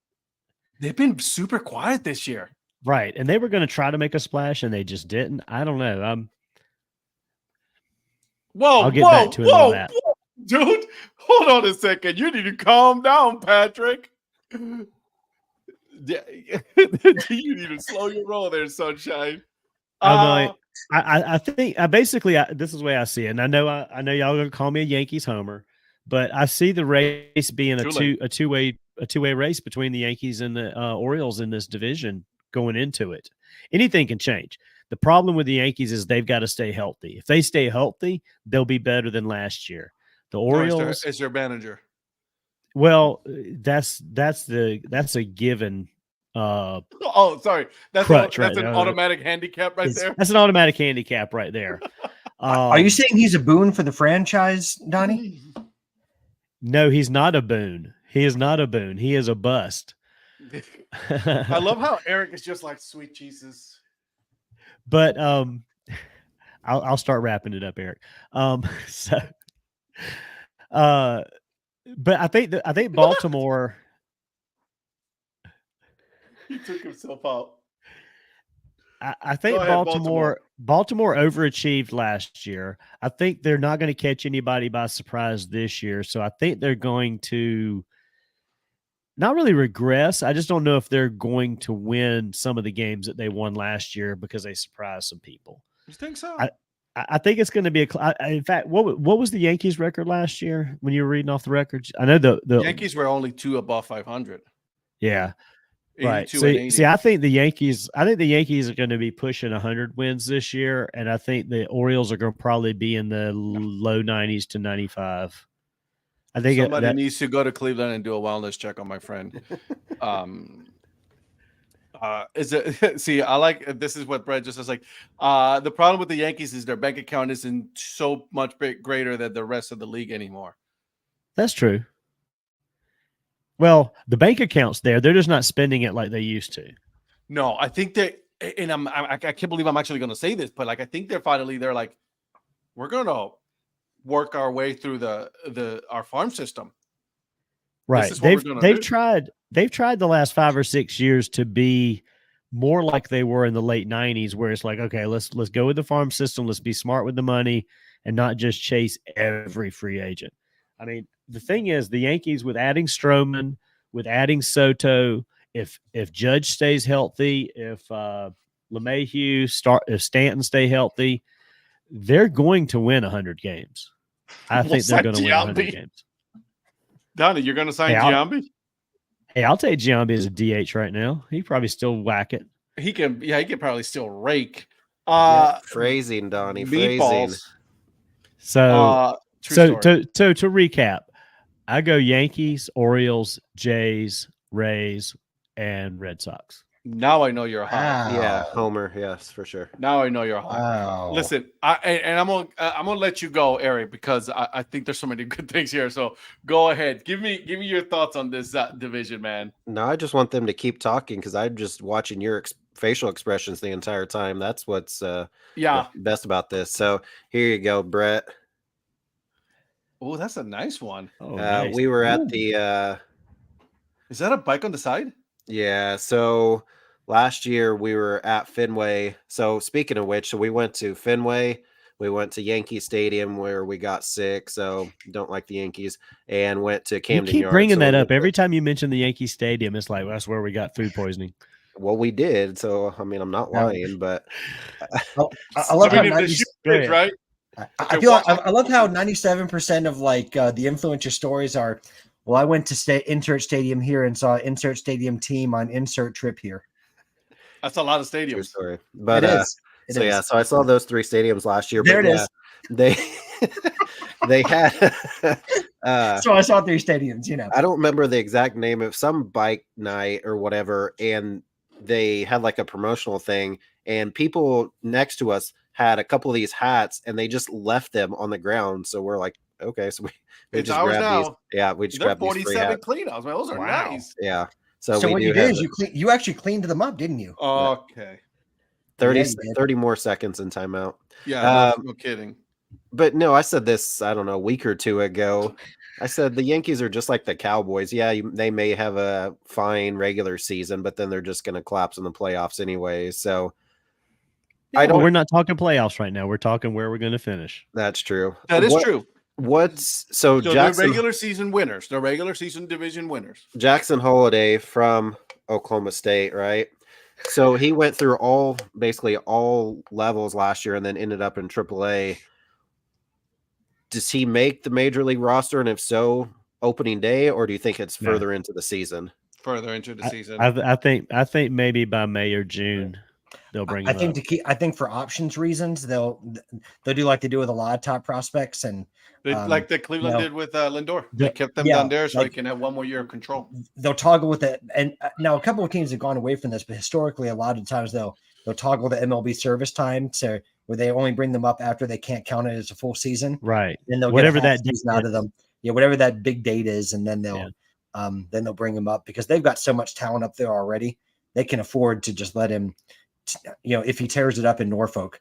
They've been super quiet this year. Right. And they were going to try to make a splash and they just didn't. I don't know. I'll get back to it on that. Whoa, dude, hold on a second. You need to calm down, Patrick. You need to slow your roll there, sunshine. I think this is the way I see it. And I know y'all gonna call me a Yankees homer, but I see the race being a two-way race between the Yankees and the Orioles in this division going into it. Anything can change. The problem with the Yankees is they've got to stay healthy. If they stay healthy, they'll be better than last year. The Orioles is their manager. Well, that's a given. Sorry. That's an automatic handicap right there. That's an automatic handicap right there. Are you saying he's a boon for the franchise, Donnie? No, he's not a boon. He is not a boon. He is a bust. I love how Eric is just like sweet Jesus. But I'll start wrapping it up, Eric. But I think Baltimore. He took himself out. I think Baltimore overachieved last year. I think they're not going to catch anybody by surprise this year. So I think they're going to not really regress. I just don't know if they're going to win some of the games that they won last year because they surprised some people. You think so? I think it's going to be in fact, what was the Yankees record last year when you were reading off the records? I know the Yankees were only 2 above 500. Yeah. Right. See, I think the Yankees are going to be pushing 100 wins this year, and I think the Orioles are going to probably be in the low 90s to 95. I think somebody needs to go to Cleveland and do a wellness check on my friend. See, I like this is what Brett just says. Like, the problem with the Yankees is their bank account isn't so much greater than the rest of the league anymore. That's true. Well, the bank account's there. They're just not spending it like they used to. No, I think that, and I can't believe I'm actually going to say this, but like I think they're like, we're going to work our way through our farm system. Right. They've tried the last 5 or 6 years to be more like they were in the late 90s, where it's like, okay, let's go with the farm system. Let's be smart with the money and not just chase every free agent. I mean, the thing is, the Yankees, with adding Stroman, with adding Soto, if Judge stays healthy, if LeMahieu, if Stanton stay healthy, they're going to win 100 games. I think they're going to win 100 games. Donnie, you're going to sign Giambi? I'll take Giambi as a DH right now. He probably still whack it. He can probably still rake. Phrasing, Donnie. Meatballs. Phrasing. So to recap, I go Yankees, Orioles, Jays, Rays, and Red Sox. Now I know you're hot. Wow. Yeah, homer. Yes, for sure. Now I know you're hot. Wow. Listen, I'm gonna let you go, Eric, because I think there's so many good things here. So go ahead, give me your thoughts on this division, man. No, I just want them to keep talking because I'm just watching your facial expressions the entire time. That's what's best about this. So here you go, Brett. Oh, that's a nice one. Oh, nice. We were at the. Is that a bike on the side? Yeah. So last year we were at Fenway. So speaking of which, we went to Fenway. We went to Yankee Stadium where we got sick. So don't like the Yankees, and went to Camden You keep Yards. bringing that up every time you mention the Yankee Stadium. It's like, that's where we got food poisoning. Well, we did. So I mean, I'm not lying, but I love how right. I love how 97% of like the influencer stories are, well, I went to insert stadium here and saw insert stadium team on insert trip here. That's a lot of stadiums. True story. But it is. Yeah, so I saw those 3 stadiums last year. There it is. They had so I saw 3 stadiums, I don't remember the exact name of some bike night or whatever, and they had like a promotional thing, and people next to us had a couple of these hats and they just left them on the ground. So we're like, okay, so we just grabbed these. Yeah, we just grabbed 47 clean-outs, man. Those are nice. Yeah. So what you did is you actually cleaned them up, didn't you? Okay. 30 more seconds in timeout. Yeah, no kidding. But no, I said this, I don't know, a week or 2 ago. I said the Yankees are just like the Cowboys. Yeah, they may have a fine regular season, but then they're just going to collapse in the playoffs anyway. So we're not talking playoffs right now. We're talking where we're going to finish. That's true. That is true. So Jackson, the regular season winners, the regular season division winners. Jackson Holiday from Oklahoma State, right? So he went through basically all levels last year and then ended up in AAA. Does he make the major league roster? And if so, opening day, or do you think it's further into the season? Further into the season. I think maybe by May or June they'll bring him up. I think for options reasons, they'll do like they do with a lot of top prospects, and like the Cleveland did with Lindor. They kept them down there so they can have one more year of control. They'll toggle with it. And now a couple of teams have gone away from this, but historically, a lot of times they'll toggle the MLB service time to where they only bring them up after they can't count it as a full season. Right. And they'll whatever get that season out of them. Yeah, whatever that big date is, and then they'll bring them up because they've got so much talent up there already. They can afford to just let him, if he tears it up in Norfolk.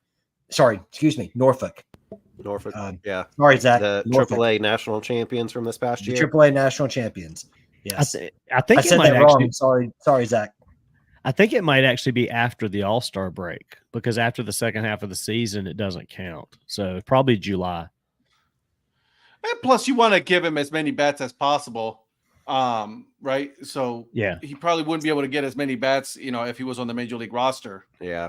Norfolk. Yeah. Sorry, Zach. The Norfolk. AAA national champions from this past year. AAA national champions. Yes. I think I said that wrong. Sorry, Zach. I think it might actually be after the All-Star break because after the second half of the season, it doesn't count. So probably July. And plus, you want to give him as many bats as possible, right? So he probably wouldn't be able to get as many bats, if he was on the major league roster. Yeah.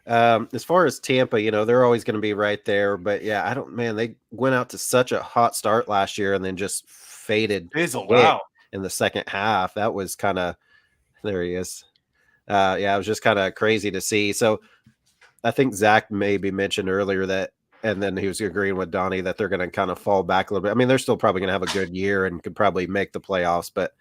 As far as Tampa, they're always going to be right there. But yeah, they went out to such a hot start last year and then just faded in the second half. That was kind of, there he is. It was just kind of crazy to see. So I think Zach maybe mentioned earlier that, and then he was agreeing with Donnie that they're going to kind of fall back a little bit. I mean, they're still probably going to have a good year and could probably make the playoffs, but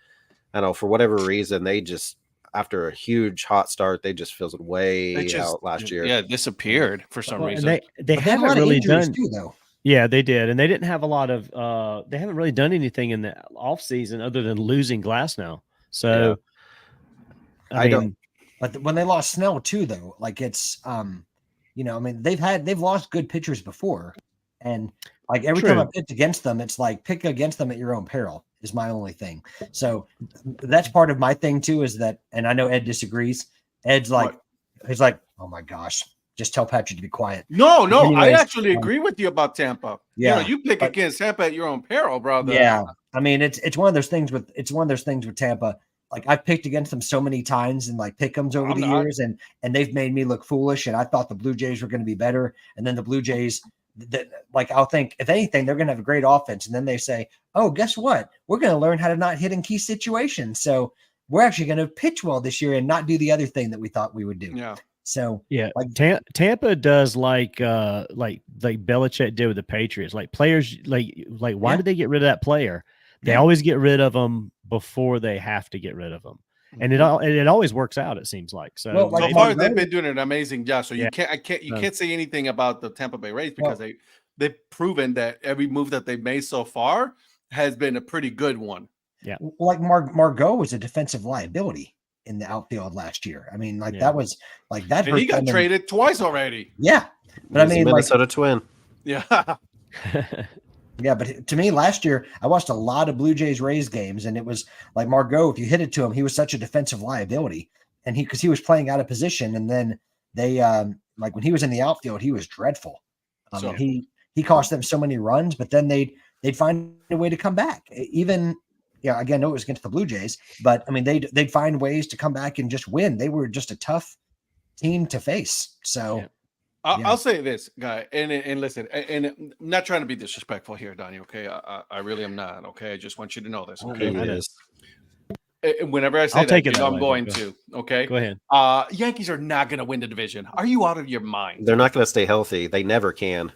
I don't know, for whatever reason, they just, after a huge hot start, they just fizzled out last year. Yeah, disappeared for some reason. They haven't really done too, though. Yeah, they did, and they didn't have a lot of. They haven't really done anything in the off season other than losing Glasnow. So, I mean, but when they lost Snell too, though, like it's, they've lost good pitchers before, and like every time I picked against them, it's like pick against them at your own peril is my only thing. So that's part of my thing too, is that, and I know Ed disagrees. Ed's like, he's like, oh my gosh, just tell Patrick to be quiet. No, anyways, I actually agree with you about Tampa. Yeah, you pick against Tampa at your own peril, brother. Yeah, I mean it's one of those things with Tampa. Like I've picked against them so many times and like pick'ems over the years, and they've made me look foolish. And I thought the Blue Jays were going to be better, and then the Blue Jays. I'll think if anything they're going to have a great offense, and then they say, oh, guess what, we're going to learn how to not hit in key situations, so we're actually going to pitch well this year and not do the other thing that we thought we would do. Tampa does like Belichick did with the Patriots, like players why did they get rid of that player? They always get rid of them before they have to get rid of them. And it always works out, it seems like. So, so far they've been doing an amazing job. So you can't say anything about the Tampa Bay Rays because they've proven that every move that they've made so far has been a pretty good one. Yeah, like Margot was a defensive liability in the outfield last year. I mean, that was like that. And he got traded twice already. Yeah, but I mean, Minnesota Twin. Yeah. Yeah, but to me, last year, I watched a lot of Blue Jays Rays games, and it was like Margot, if you hit it to him, he was such a defensive liability. And because he was playing out of position, and then they when he was in the outfield, he was dreadful. He cost them so many runs, but then they'd find a way to come back. Even again, no, it was against the Blue Jays, but I mean they'd find ways to come back and just win. They were just a tough team to face. So I'll say this, guy, and listen, and I'm not trying to be disrespectful here, Donnie. Okay, I really am not. Okay, I just want you to know this. Okay, whenever I say I'll take it, I'm going to. Okay, go ahead. Yankees are not going to win the division. Are you out of your mind? They're not going to stay healthy. They never can.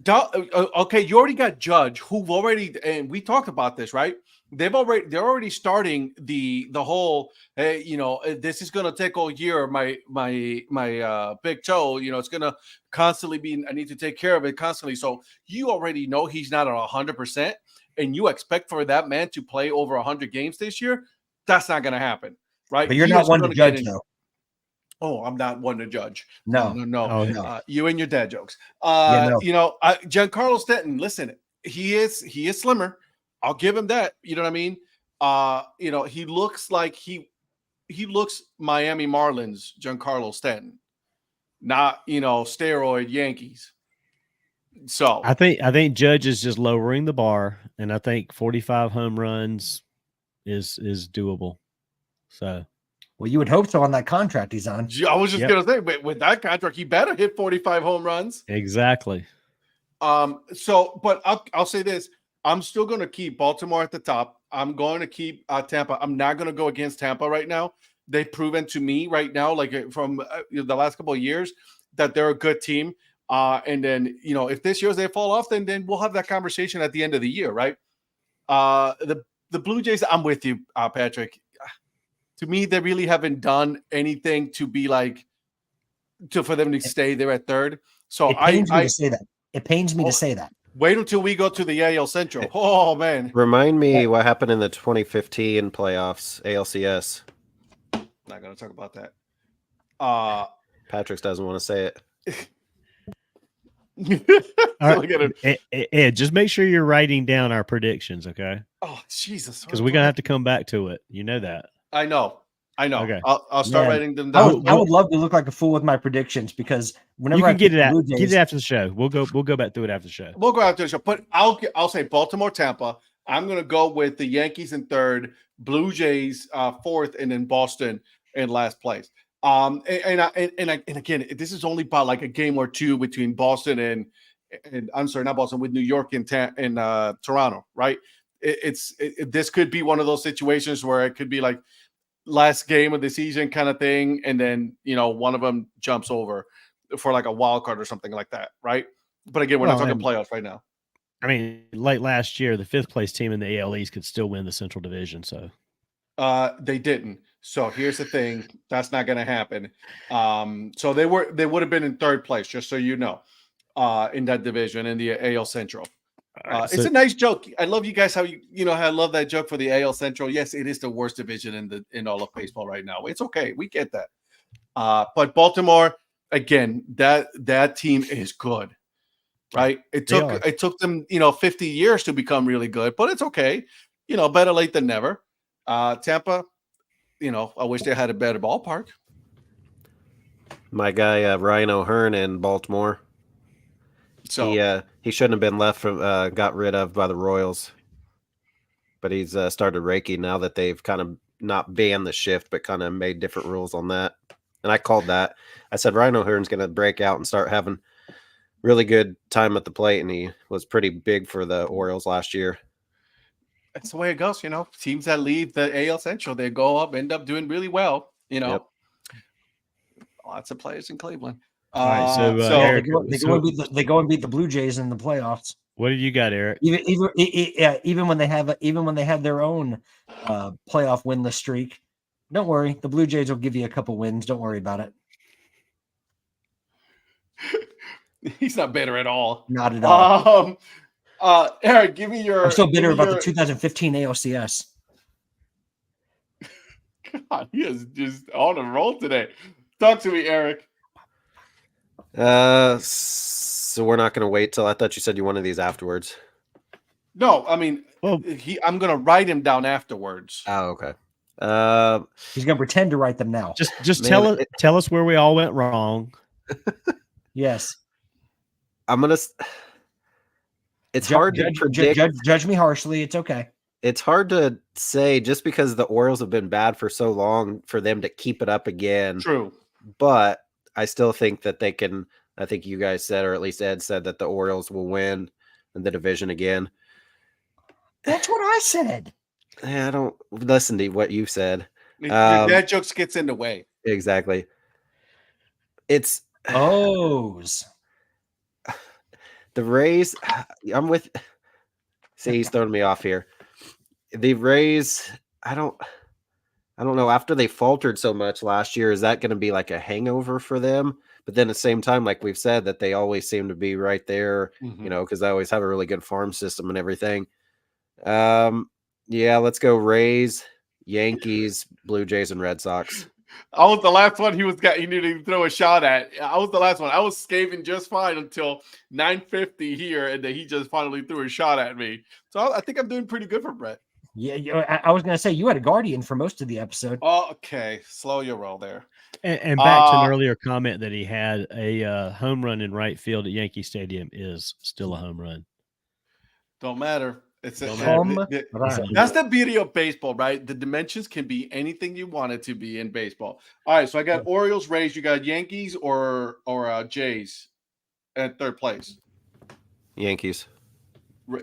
Okay, you already got Judge, who've already, and we talked about this, right? They're already starting the whole, hey, this is gonna take all year. My big toe, it's gonna constantly be. I need to take care of it constantly. So you already know he's not at 100%, and you expect for that man to play over 100 games this year. That's not gonna happen, right? But you're not one to judge, though. Oh, I'm not one to judge. No. Oh, no. You and your dad jokes. Giancarlo Stanton. Listen, he is slimmer. I'll give him that. You know what I mean? You know, he looks like he looks Miami Marlins, Giancarlo Stanton, not, you know, steroid Yankees. So I think Judge is just lowering the bar, and I think 45 home runs is doable. So, well, you would hope so on that contract he's on. I was just gonna say, with that contract, he better hit 45 home runs. Exactly. So, but I'll say this: I'm still going to keep Baltimore at the top. I'm going to keep Tampa. I'm not going to go against Tampa right now. They've proven to me right now, like from the last couple of years, that they're a good team. And then, you know, if this year they fall off, then we'll have that conversation at the end of the year, right? The Blue Jays, I'm with you, Patrick. To me, they really haven't done anything to be like for them to stay there at third. So it pains me to say that. It pains me to say that. Wait until we go to the AL Central. Oh man! Remind me what happened in the 2015 playoffs, ALCS. Not gonna talk about that. Patrick doesn't want to say it. All right. Ed, just make sure you're writing down our predictions, okay? Oh Jesus! Because we're gonna have to come back to it. You know that. I know. Okay. I'll start writing them down. I would love to look like a fool with my predictions because whenever you can get it Jays, after the show. We'll go back through it after the show. We'll go after the show, but I'll say Baltimore, Tampa. I'm gonna go with the Yankees in third, Blue Jays fourth, and then Boston in last place. And again, this is only about like a game or two between Boston and I'm sorry, not Boston, with New York and Toronto, right? This could be one of those situations where it could be like last game of the season kind of thing, and then, you know, one of them jumps over for like a wild card or something like that, right? But again, we're not talking playoffs right now. I mean, late last year, the fifth place team in the AL East could still win the Central Division. So they didn't. So here's the thing: that's not going to happen. So they would have been in third place, just so you know, in that division in the AL Central. It's a nice joke. I love you guys. How I love that joke for the AL Central. Yes, it is the worst division in all of baseball right now. It's okay. We get that. But Baltimore, again, that team is good, right? It took them 50 years to become really good, but it's okay. Better late than never. Tampa, I wish they had a better ballpark. My guy Ryan O'Hearn in Baltimore. So he shouldn't have been got rid of by the Royals, but he's started raking now that they've kind of not banned the shift, but kind of made different rules on that. And I called that. I said Ryan O'Hearn's going to break out and start having really good time at the plate, and he was pretty big for the Orioles last year. That's the way it goes, Teams that leave the AL Central, they go up, end up doing really well, Yep. Lots of players in Cleveland. All right, so Eric, they go and beat the Blue Jays in the playoffs. What did you got, Eric? Even when they have their own playoff winless streak, don't worry, the Blue Jays will give you a couple wins. Don't worry about it. He's not bitter at all. Not at all. Eric, give me your. I'm so bitter about the 2015 ALCS. God, he is just on a roll today. Talk to me, Eric. So we're not going to wait till. I thought you said you wanted these afterwards. No, I mean, I'm going to write him down afterwards. Oh, okay. He's going to pretend to write them now. Just tell us where we all went wrong. Yes. I'm gonna. It's hard to predict. Judge me harshly. It's okay. It's hard to say just because the Orioles have been bad for so long for them to keep it up again. True. But I still think that they can. I think you guys said, or at least Ed said, that the Orioles will win the division again. That's what I said. I don't listen to what you said. Your dad jokes gets in the way. Exactly. It's O's. The Rays. I'm with. See, he's throwing me off here. The Rays. I don't know. After they faltered so much last year, is that going to be like a hangover for them? But then at the same time, like we've said, that they always seem to be right there, because they always have a really good farm system and everything. Yeah, let's go Rays, Yankees, Blue Jays, and Red Sox. I was the last one he needed to throw a shot at. I was the last one. I was scaling just fine until 9:50 here, and then he just finally threw a shot at me. So I think I'm doing pretty good for Brett. Yeah, I was going to say you had a guardian for most of the episode. Oh, okay. Slow your roll there. And back to an earlier comment that he had, a home run in right field at Yankee Stadium is still a home run. Don't matter. That's the beauty of baseball, right? The dimensions can be anything you want it to be in baseball. All right, so I got Orioles, Rays. You got Yankees or Jays at third place? Yankees.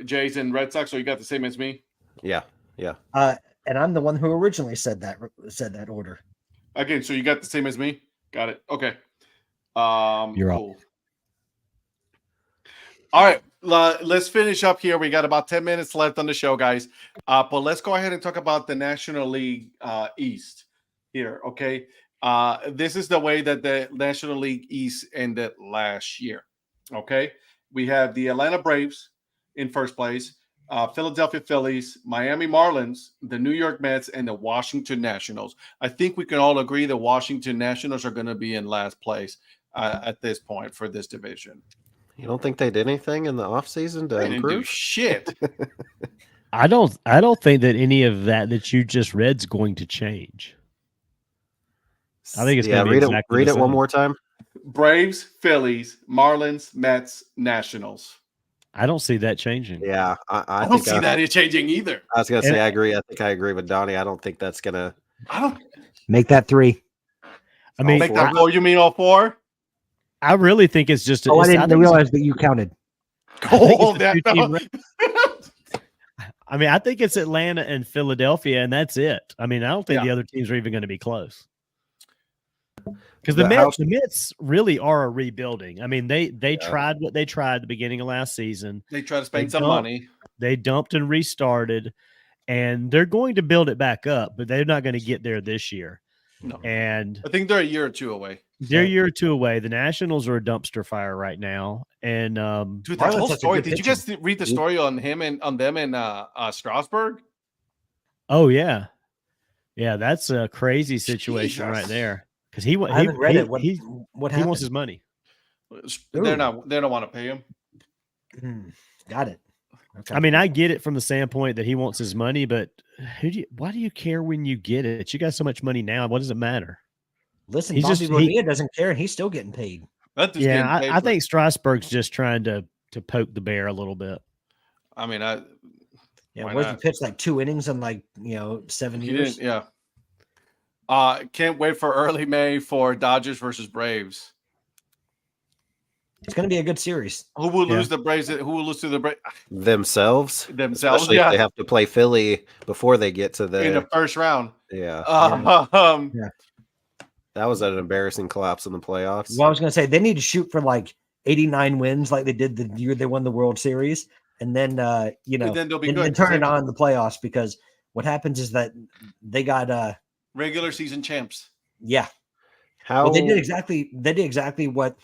Jays and Red Sox. So you got the same as me? Yeah. And I'm the one who originally said that order. Again, so you got the same as me? Got it. Okay. You're cool. All right, let's finish up here. We got about 10 minutes left on the show, guys. But let's go ahead and talk about the National League East here, okay? This is the way that the National League East ended last year, okay? We have the Atlanta Braves in first place, Philadelphia Phillies, Miami Marlins, the New York Mets, and the Washington Nationals. I think we can all agree the Washington Nationals are going to be in last place at this point for this division. You don't think they did anything in the offseason to They didn't do improve? shit. I don't think that any of that you just read is going to change. I think it's going to be exactly read the it same. one more time. Braves, Phillies, Marlins, Mets, Nationals. I don't see that changing. Yeah, I don't see that changing either. I was going to say I agree. I think I agree with Donnie. I don't think that's going to. I don't make that 3. I mean, make that 4. You mean all 4? I really think it's just. I didn't realize that you counted. I mean, I think it's Atlanta and Philadelphia, and that's it. I mean, I don't think the other teams are even going to be close. Because the Mets really are a rebuilding. I mean, they tried what they tried at the beginning of last season. They tried to spend some money. They dumped and restarted, and they're going to build it back up, but they're not going to get there this year. No. And I think they're a year or two away. They're a year or two away. The Nationals are a dumpster fire right now. And dude, that whole story. Did you guys read the story on him and on them in Strasburg? Oh yeah. Yeah, that's a crazy situation right there. Because he haven't read it. What happened? He wants his money. They don't want to pay him. Got it. Okay. I mean, I get it from the standpoint that he wants his money, but why do you care when you get it? You got so much money now. What does it matter? Listen, Bobby Bonilla doesn't care, and he's still getting paid. I think Strasburg's just trying to poke the bear a little bit. I mean, what he pitched like 2 innings in 7 years. Can't wait for early May for Dodgers versus Braves. It's going to be a good series. Who will lose the Braves? Who will lose to the Braves? Themselves. Especially if they have to play Philly before they get to in the first round. Yeah. That was an embarrassing collapse in the playoffs. Well, I was going to say they need to shoot for 89 wins like they did the year they won the World Series, and then then they'll be good. Then turn it on in the playoffs, because what happens is that they got regular season champs. Yeah. They did exactly what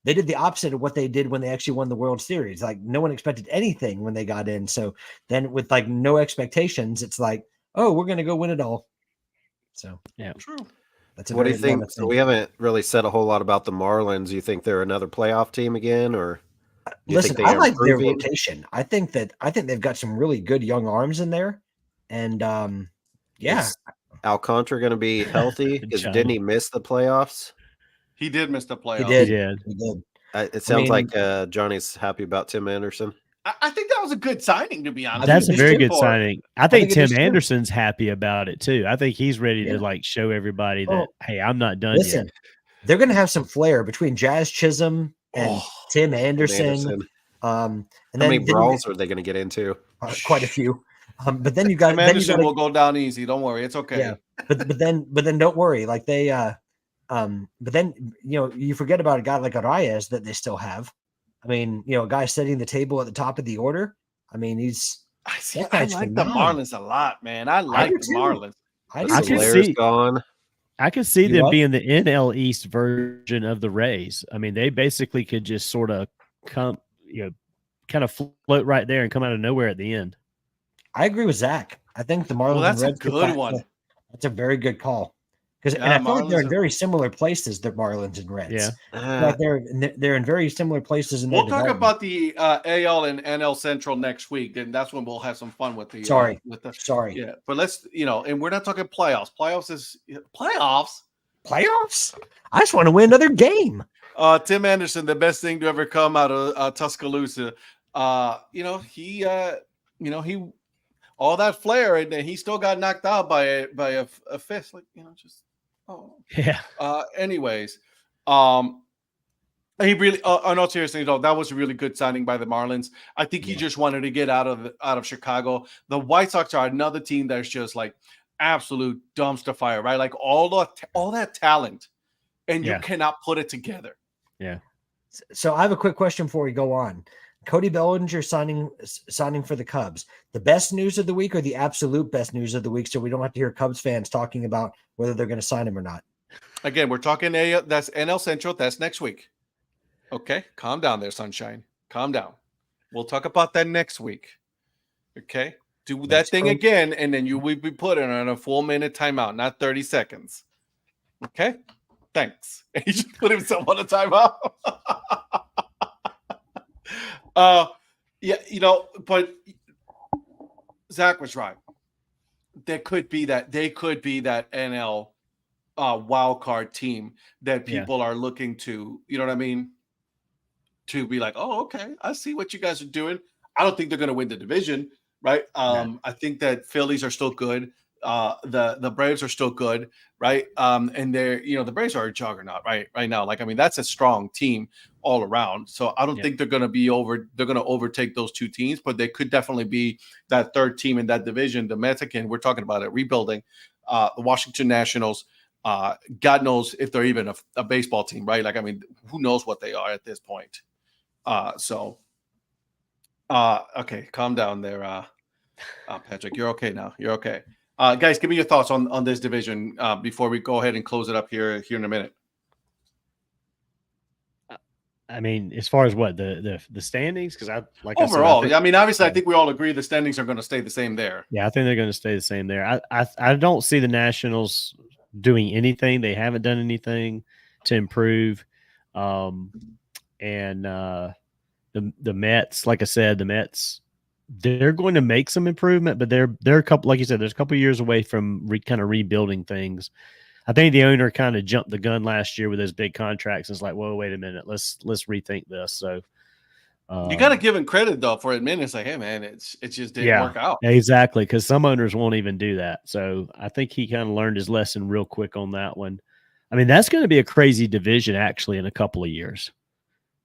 they did, the opposite of what they did when they actually won the World Series. Like, no one expected anything when they got in. So then with no expectations, it's like, oh, we're going to go win it all. So yeah, true. What do you think? So we haven't really said a whole lot about the Marlins. You think they're another playoff team again, or listen? I like their rotation. I think they've got some really good young arms in there, and Is Alcantara going to be healthy? Because didn't he miss the playoffs? He did miss the playoffs. He did. It sounds like Johnny's happy about Tim Anderson. I think that was a good signing, to be honest. That's a very good signing. I think Tim Anderson's happy about it too. I think he's ready to show everybody that, hey, I'm not done yet. They're going to have some flair between Jazz Chisholm and Tim Anderson. And how many brawls are they going to get into? Quite a few. But then you got Tim Anderson will go down easy. Don't worry, it's okay. Yeah, but then don't worry. Like they but then you forget about a guy like Arias that they still have. I mean, a guy setting the table at the top of the order. I mean, I like the Marlins a lot, man. I like the Marlins. I could see them being the NL East version of the Rays. I mean, they basically could just sort of come, kind of float right there and come out of nowhere at the end. I agree with Zach. I think the Marlins. Well, that's a good one. That's a very good call. And I feel like they're in very similar places, the Marlins and Reds. Yeah. Like they're in very similar places. In we'll talk about the AL and NL Central next week, and that's when we'll have some fun with the. Sorry. Yeah, but let's and we're not talking playoffs. Playoffs. I just want to win another game. Tim Anderson, the best thing to ever come out of Tuscaloosa. He all that flair, and he still got knocked out by a fist. Like, yeah. Anyways, he really, on all seriousness, that was a really good signing by the Marlins. I think he just wanted to get out of Chicago. The White Sox are another team that's just like absolute dumpster fire, right? Like all that talent, and you cannot put it together. Yeah. So I have a quick question before we go on. Cody Bellinger signing for the Cubs. The best news of the week or the absolute best news of the week, so we don't have to hear Cubs fans talking about whether they're going to sign him or not. Again, we're talking that's NL Central. That's next week. Okay, calm down there, Sunshine. Calm down. We'll talk about that next week. Okay, do that thing again, and then you will be put on a 4-minute timeout, not 30 seconds. Okay, thanks. He just put himself on a timeout. But Zach was right. They could be that NL wild card team that people are looking to, you know what I mean? To be like, oh, okay, I see what you guys are doing. I don't think they're going to win the division, right? I think that Phillies are still good. The Braves are still good, right? And they're, the Braves are a juggernaut right now. Like, I mean, that's a strong team all around. So I don't think they're going to overtake those two teams, but they could definitely be that third team in that division. The Mets, again, we're talking about it, rebuilding. The Washington Nationals, God knows if they're even a baseball team, right? Like, I mean, who knows what they are at this point. Okay, calm down there, Patrick. You're okay now. You're okay. Guys, give me your thoughts on this division before we go ahead and close it up here in a minute. I mean, as far as what the standings, because overall, I mean, obviously, I think we all agree the standings are going to stay the same there. Yeah, I think they're going to stay the same there. I don't see the Nationals doing anything. They haven't done anything to improve. And the Mets, like I said, they're going to make some improvement, but they're a couple, like you said, there's a couple of years away from kind of rebuilding things. I think the owner kind of jumped the gun last year with those big contracts. And it's like, whoa, wait a minute, let's rethink this. So you got to give him credit though for admitting it's like, hey man, it just didn't work out. Exactly, because some owners won't even do that. So I think he kind of learned his lesson real quick on that one. I mean, that's going to be a crazy division actually in a couple of years.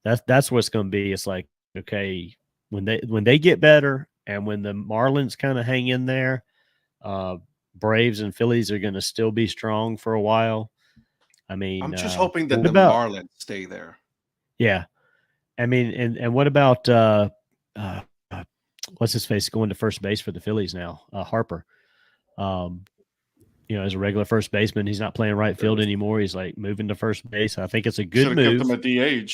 That's what's going to be. It's like, okay, when they get better and when the Marlins kind of hang in there, Braves and Phillies are going to still be strong for a while. I mean, I'm just hoping that the Marlins stay there. Yeah. I mean, and what about what's his face going to first base for the Phillies now? Harper. As a regular first baseman, he's not playing right field anymore. He's like moving to first base. I think it's a good move. Kept him at DH.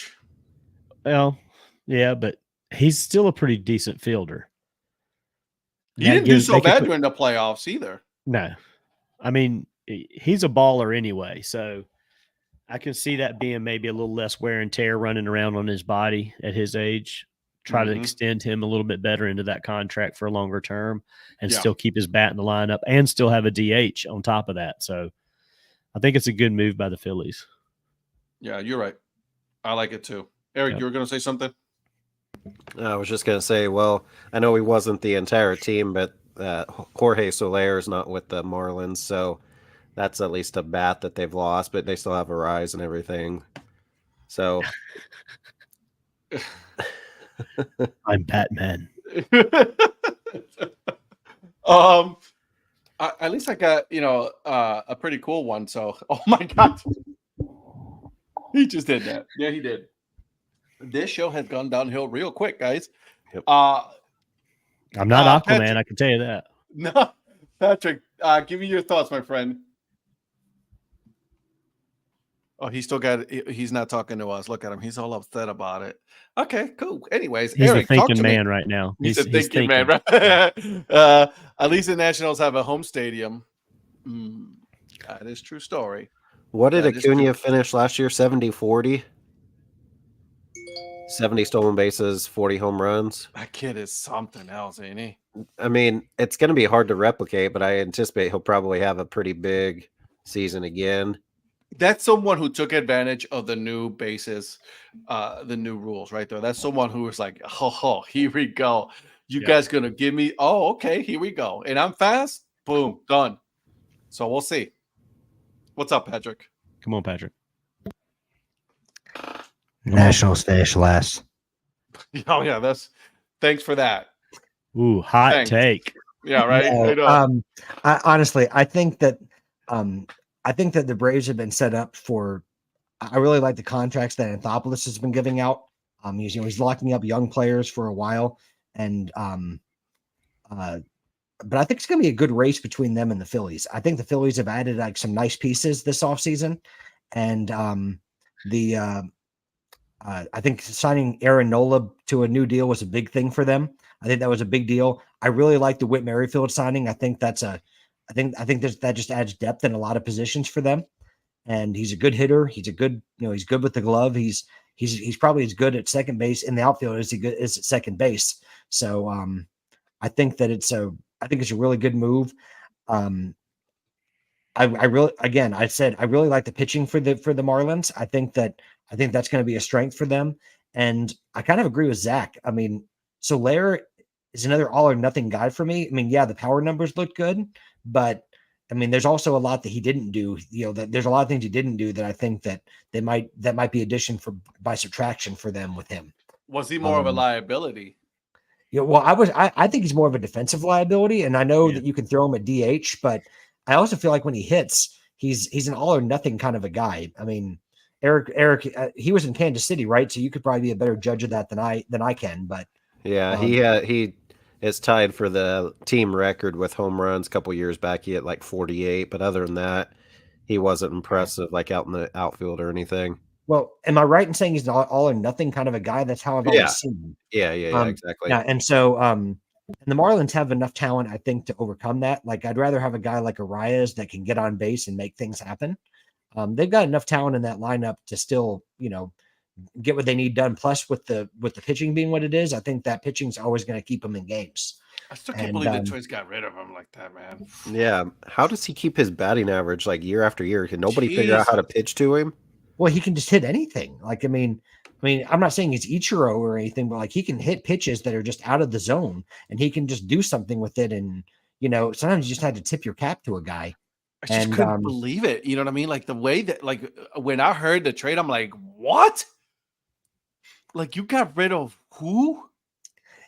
Well, yeah, but he's still a pretty decent fielder. He didn't do so bad during the playoffs either. No. I mean, he's a baller anyway, so I can see that being maybe a little less wear and tear running around on his body at his age. Try to extend him a little bit better into that contract for a longer term and still keep his bat in the lineup and still have a DH on top of that. So I think it's a good move by the Phillies. Yeah, you're right. I like it too. Eric, you were going to say something? I was just going to say, well, I know he wasn't the entire team, but Jorge Soler is not with the Marlins, so that's at least a bat that they've lost, but they still have a rise and everything. So I'm Batman. At least I got a pretty cool one. So, oh my god, he just did that. Yeah, he did. This show has gone downhill real quick, guys. Yep. I'm not Aquaman, Patrick, I can tell you that. No, Patrick, give me your thoughts, my friend. Oh, he's not talking to us. Look at him. He's all upset about it. Okay, cool. Anyways, he's Eric, a thinking man right now. He's a thinking man, right? At least the Nationals have a home stadium. That is true story. What did Acuna finish last year? 70-40? 70 stolen bases, 40 home runs. That kid is something else, ain't he? I mean, it's going to be hard to replicate, but I anticipate he'll probably have a pretty big season again. That's someone who took advantage of the new bases, the new rules right there. That's someone who was like, oh, here we go. You guys going to give me, oh, okay, here we go. And I'm fast. Boom, done. So we'll see. What's up, Patrick? Come on, Patrick. Nationals finish last. Oh, yeah, thanks for that. Ooh, hot take. Yeah, right. No, I think that the Braves have been set up for. I really like the contracts that Anthopoulos has been giving out. He's locking up young players for a while, and but I think it's going to be a good race between them and the Phillies. I think the Phillies have added like some nice pieces this offseason, and I think signing Aaron Nola to a new deal was a big thing for them. I think that was a big deal. I really like the Whit Merrifield signing. I think that just adds depth in a lot of positions for them. And he's a good hitter. He's good with the glove. He's probably as good at second base in the outfield as he is at second base. So I think that it's a really good move. I really like the pitching for the Marlins. I think that's going to be a strength for them. And I kind of agree with Zach. I mean, Soler is another all or nothing guy for me. I mean, yeah, the power numbers look good, but I mean, there's also a lot that he didn't do. There's a lot of things he didn't do that I think that might be addition by subtraction for them with him. Was he more of a liability? Yeah, well, I think he's more of a defensive liability, and I know that you can throw him at DH, but I also feel like when he hits, he's an all or nothing kind of a guy. I mean, Eric, he was in Kansas City, right? So you could probably be a better judge of that than I can. But yeah, he is tied for the team record with home runs. A couple years back, he had like 48, but other than that, he wasn't impressive like out in the outfield or anything. Well, am I right in saying he's an all or nothing kind of a guy? That's how I've always seen him. Yeah, exactly. Yeah, and so and the Marlins have enough talent, I think, to overcome that. Like, I'd rather have a guy like Arias that can get on base and make things happen. They've got enough talent in that lineup to still, get what they need done. Plus, with the pitching being what it is, I think that pitching is always going to keep them in games. I still can't believe the Twins got rid of him like that, man. Yeah, how does he keep his batting average like year after year? Can nobody figure out how to pitch to him? Well, he can just hit anything. Like, I mean, I'm not saying he's Ichiro or anything, but like he can hit pitches that are just out of the zone, and he can just do something with it. And sometimes you just had to tip your cap to a guy. I just couldn't believe it. You know what I mean? Like the way that, like when I heard the trade, I'm like, what? Like you got rid of who?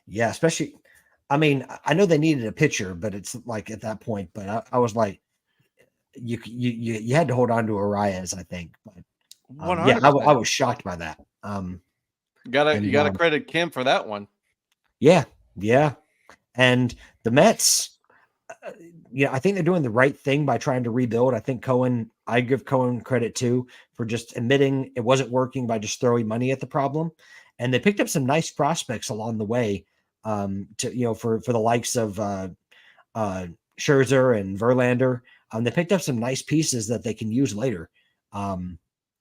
Yeah, especially. I mean, I know they needed a pitcher, but it's like at that point. But I was like, you had to hold on to Arias, I think. But I was shocked by that. You gotta credit Kim for that one. Yeah, and the Mets. I think they're doing the right thing by trying to rebuild. I think I give Cohen credit too for just admitting it wasn't working by just throwing money at the problem. And they picked up some nice prospects along the way for the likes of Scherzer and Verlander. They picked up some nice pieces that they can use later.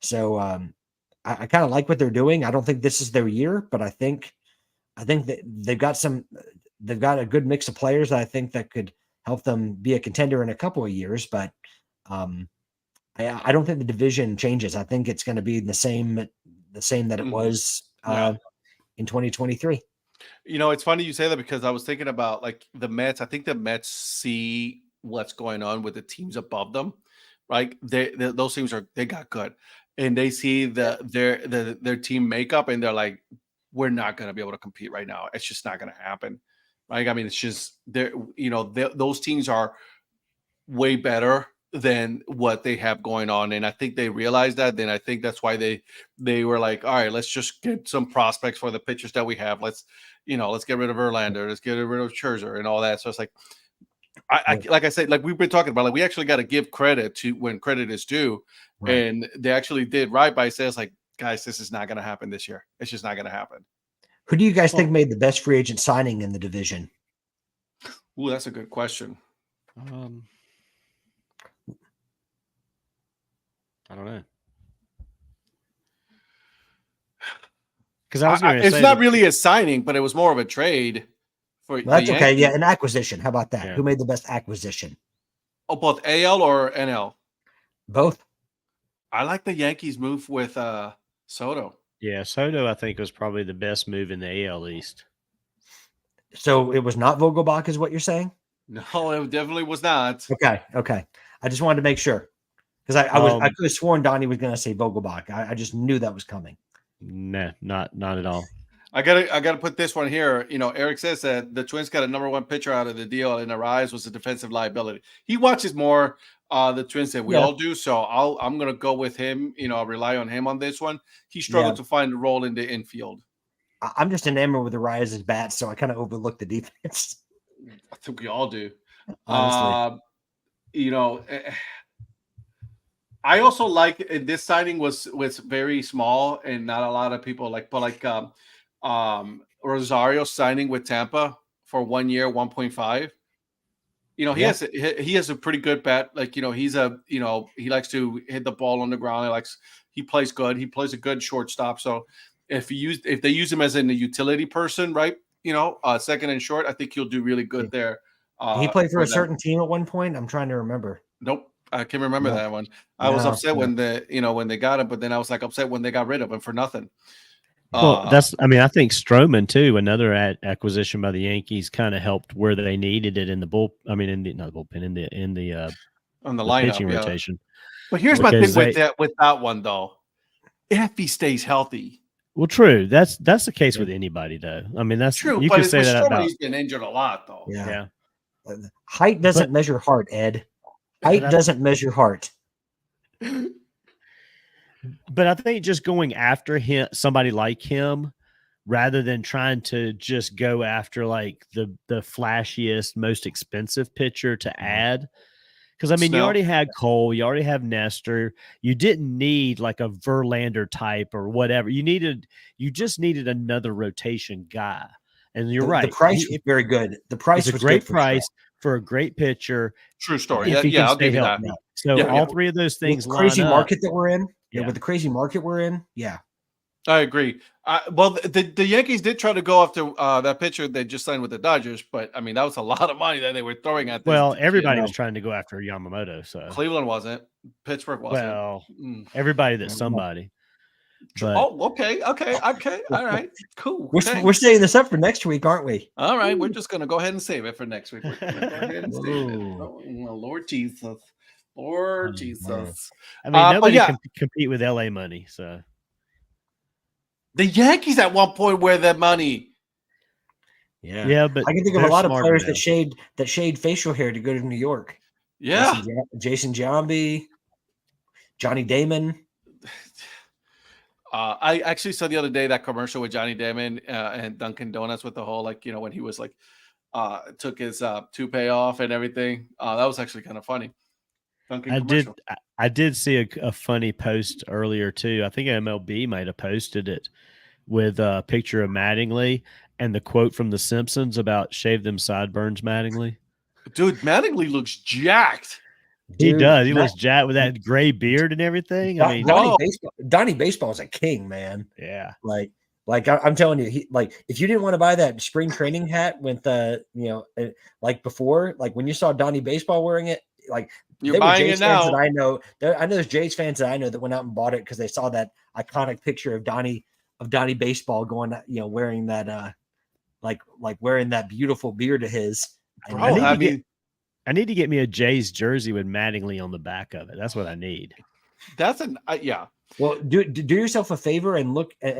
So I kind of like what they're doing. I don't think this is their year, but I think that they've got a good mix of players that I think that could help them be a contender in a couple of years. But I don't think the division changes. I think it's going to be the same that it was in 2023. It's funny you say that because I was thinking about like the Mets. I think the Mets see what's going on with the teams above them, right? Those teams they got good, and they see their team makeup, and they're like, we're not going to be able to compete right now. It's just not going to happen. Right? I mean, it's just those teams are way better than what they have going on, and I think they realize that. Then I think that's why they were like, all right, let's just get some prospects for the pitchers that we have. Let's get rid of Verlander, let's get rid of Scherzer and all that. So it's like, I like I said, like we've been talking about, like we actually got to give credit to when credit is due, right. And they actually did right by saying, like, guys, this is not going to happen this year. It's just not going to happen. Who do you guys think made the best free agent signing in the division? Ooh, that's a good question. I don't know. Because I was going to say it's not really a signing, but it was more of a trade. Well, that's okay. Yeah, an acquisition. How about that? Yeah. Who made the best acquisition? Oh, both AL or NL? Both. I like the Yankees move with Soto. Yeah, Soto, I think, was probably the best move in the AL East. So it was not Vogelbach, is what you're saying? No, it definitely was not. Okay. I just wanted to make sure because I could have sworn Donnie was going to say Vogelbach. I just knew that was coming. No, not at all. I gotta put this one here. You know, Eric says that the Twins got a #1 pitcher out of the deal, and Arraez was a defensive liability. He watches more the Twins than we all do, so I'm gonna go with him. You know, I'll rely on him on this one. He struggled to find a role in the infield. I'm just enamored with Arraez's bat, so I kind of overlooked the defense. I think we all do. Honestly. You know, I also like this signing was very small and not a lot of people like, but like Rosario signing with Tampa for 1 year, 1.5. You know, he has a pretty good bat. Like, you know, he likes to hit the ball on the ground. He plays good. He plays a good shortstop. So if they use him as a utility person, right? You know, second and short, I think he'll do really good there. He played for a certain team at one point. I'm trying to remember. Nope. I can't remember that one. I was upset when they got him, but then I was like upset when they got rid of him for nothing. Well, I think Stroman too, another acquisition by the Yankees, kind of helped where they needed it in the bullpen. I mean, not the bullpen, in the on the lineup, pitching rotation. But here's my thing with that one though. If he stays healthy. Well, true. That's the case with anybody though. I mean, that's true. You but can say that about. He's been injured a lot though. Yeah. Height doesn't measure heart, Ed. Height doesn't measure heart. But I think just going after somebody like him, rather than trying to just go after like the flashiest, most expensive pitcher to add. Because, I mean, you already had Cole, you already have Nestor. You didn't need like a Verlander type or whatever. You just needed another rotation guy. And you're right. The price was very good. The price was a great price for a great pitcher. True story. I'll give you that. So all three of those things. With the crazy market that we're in. Yeah, with the crazy market we're in. Yeah. I agree. Well, the Yankees did try to go after that pitcher they just signed with the Dodgers, but I mean that was a lot of money that they were throwing at. Everybody was trying to go after Yamamoto. So Cleveland wasn't. Pittsburgh wasn't. Well, everybody that's somebody. But, okay. All right, cool. We're saving this up for next week, aren't we? All right, we're just gonna go ahead and save it for next week. We're gonna go ahead and save it. Oh, Lord Jesus. Jesus. I mean, nobody can compete with LA money. So the Yankees at one point were that money. Yeah, but I can think of a lot of players that shade facial hair to go to New York. Yeah, Jason Giambi, Johnny Damon. I actually saw the other day that commercial with Johnny Damon and Dunkin' Donuts with the whole when he was took his toupee off and everything. That was actually kind of funny. I did see a funny post earlier too. I think MLB might have posted it with a picture of Mattingly and the quote from The Simpsons about shave them sideburns, Mattingly. Dude, Mattingly looks jacked. He does. He looks jacked with that gray beard and everything. I mean, Donnie Baseball is a king, man. Yeah. Like I'm telling you, if you didn't want to buy that spring training hat with before, like when you saw Donnie Baseball wearing it, like you're buying it now. I know there's Jays fans that I know that went out and bought it because they saw that iconic picture of Donnie Baseball going, wearing that wearing that beautiful beard of his. Bro, I need to get me a Jays jersey with Mattingly on the back of it. That's what I need. That's yeah. Well, do yourself a favor and look on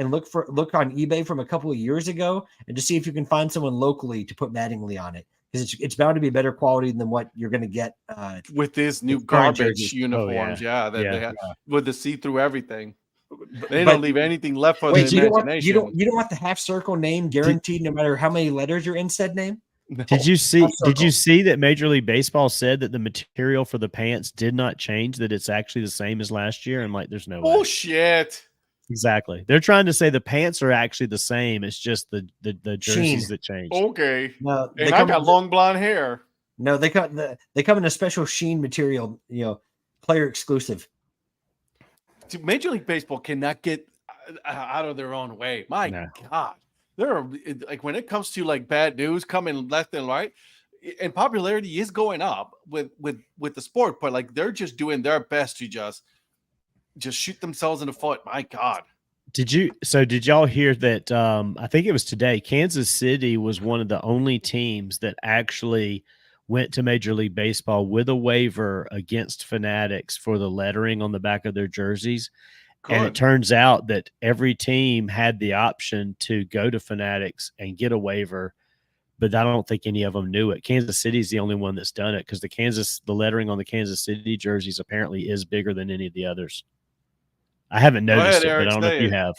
eBay from a couple of years ago and just see if you can find someone locally to put Mattingly on it. Because it's bound to be better quality than what you're going to get with this new garbage uniforms. They have with the see-through everything. They don't leave anything left for the imagination. You don't want the half circle name guaranteed, no matter how many letters are in said name. No. Did you see that Major League Baseball said that the material for the pants did not change? That it's actually the same as last year? And there's no bullshit. Exactly. They're trying to say the pants are actually the same. It's just the jerseys that change. Okay. No, and I got long blonde hair. No, they come in a special sheen material, player exclusive. Major League Baseball cannot get out of their own way. My God, there are like when it comes to like bad news coming left and right, and popularity is going up with the sport, but like they're just doing their best to just shoot themselves in the foot. My God. Did y'all hear that? I think it was today. Kansas City was one of the only teams that actually went to Major League Baseball with a waiver against Fanatics for the lettering on the back of their jerseys. Good. And it turns out that every team had the option to go to Fanatics and get a waiver, but I don't think any of them knew it. Kansas City is the only one that's done it because the lettering on the Kansas City jerseys apparently is bigger than any of the others. I haven't noticed it, but I don't know if you have.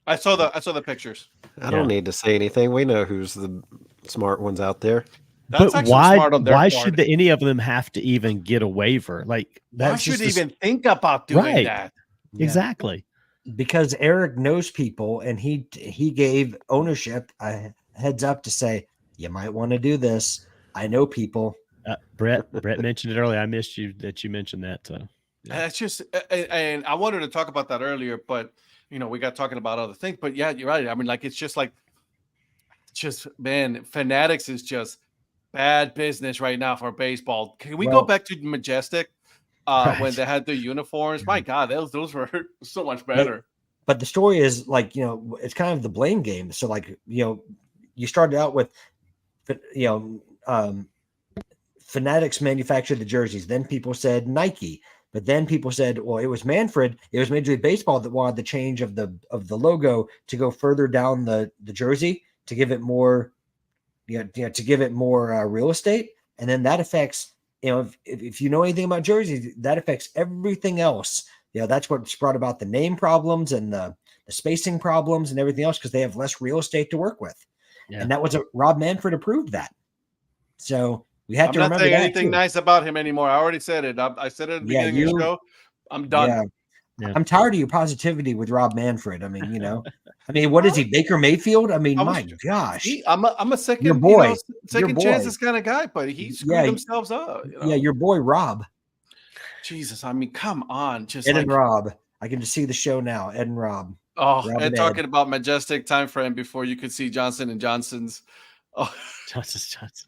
I saw the pictures. I don't need to say anything. We know who's the smart ones out there. But why should any of them have to even get a waiver? Like, why should even think about doing that? Yeah. Exactly. Because Eric knows people, and he gave ownership a heads up to say, you might want to do this. I know people. Brett mentioned it earlier. I missed you that you mentioned that. So yeah. That's just, and I wanted to talk about that earlier, but we got talking about other things. But yeah, you're right. I mean, like, it's just man, Fanatics is just bad business right now for baseball. Can we go back to Majestic when they had their uniforms? My God, those were so much better. But the story is like, it's kind of the blame game. So like, you started out with, Fanatics manufactured the jerseys. Then people said Nike, but then people said, well, it was Manfred. It was Major League Baseball that wanted the change of the logo to go further down the jersey to give it more, to give it more real estate. And then that affects, if you know anything about jerseys, that affects everything else. That's what's brought about the name problems and the spacing problems and everything else because they have less real estate to work with. Yeah. And that was Rob Manfred approved that. So we have to remember that. I'm not saying anything nice about him anymore. I already said it. I said it at the beginning of the show. I'm done. Yeah. I'm tired of your positivity with Rob Manfred. I mean, what is he, Baker Mayfield? I mean, my gosh. I'm a second, your boy, second chances kind of guy, but he screwed themselves up. Yeah, your boy Rob. Jesus, I mean, come on. Just Ed and Rob. I can just see the show now. Ed and Rob. Oh, Rob and talking about Majestic time frame before you could see Johnson & Johnson's. Oh, Johnson.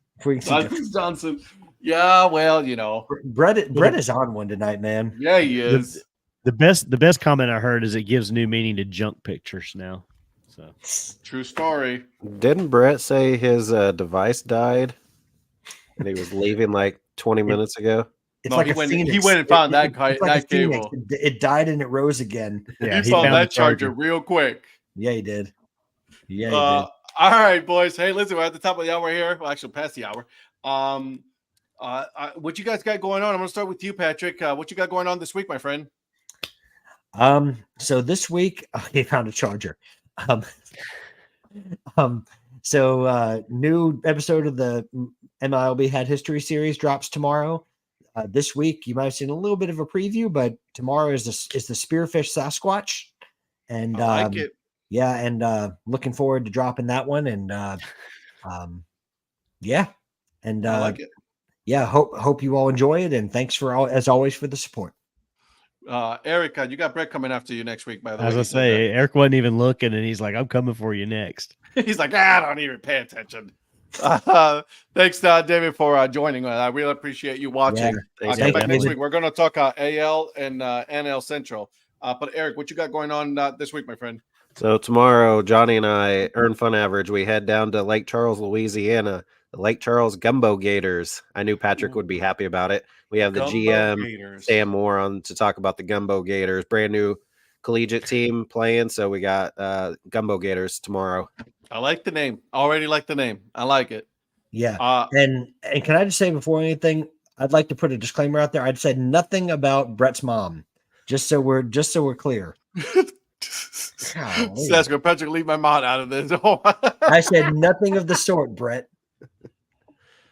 Yeah, well, Brett is on one tonight, man. Yeah, he is. The best comment I heard is it gives new meaning to junk pictures now. So true story. Didn't Brett say his device died and he was leaving like 20 minutes ago? It's like he went and found that cable. It died and it rose again. Yeah, he found that charger real quick. Yeah, he did. Yeah, he did. All right, boys. Hey, listen, we're at the top of the hour here. Well, actually, past the hour. What you guys got going on? I'm going to start with you, Patrick. What you got going on this week, my friend? So this week, he found a charger. So new episode of the MILB Had History series drops tomorrow. This week, you might have seen a little bit of a preview, but tomorrow is the Spearfish Sasquatch, and I like it. Yeah, and looking forward to dropping that one, and yeah, and I like it. Yeah, hope you all enjoy it, and thanks as always for the support. Eric, you got Brett coming after you next week. By the way, as I say, Eric wasn't even looking, and he's like, "I'm coming for you next." He's like, "I don't even pay attention." Thanks, David, for joining. I really appreciate you watching. I'll get back next week. We're going to talk AL and NL Central. But Eric, what you got going on this week, my friend? So tomorrow, Johnny and I, Earn Fun Average, we head down to Lake Charles, Louisiana, the Lake Charles Gumbo Gators. I knew Patrick would be happy about it. We have the GM, Gators. Sam Moore, on to talk about the Gumbo Gators, brand new collegiate team playing. So we got Gumbo Gators tomorrow. I like the name. Already like the name. I like it. Yeah. And can I just say before anything, I'd like to put a disclaimer out there. I'd said nothing about Brett's mom, just so we're clear. That's going Patrick, leave my mom out of this. I said nothing of the sort, Brett.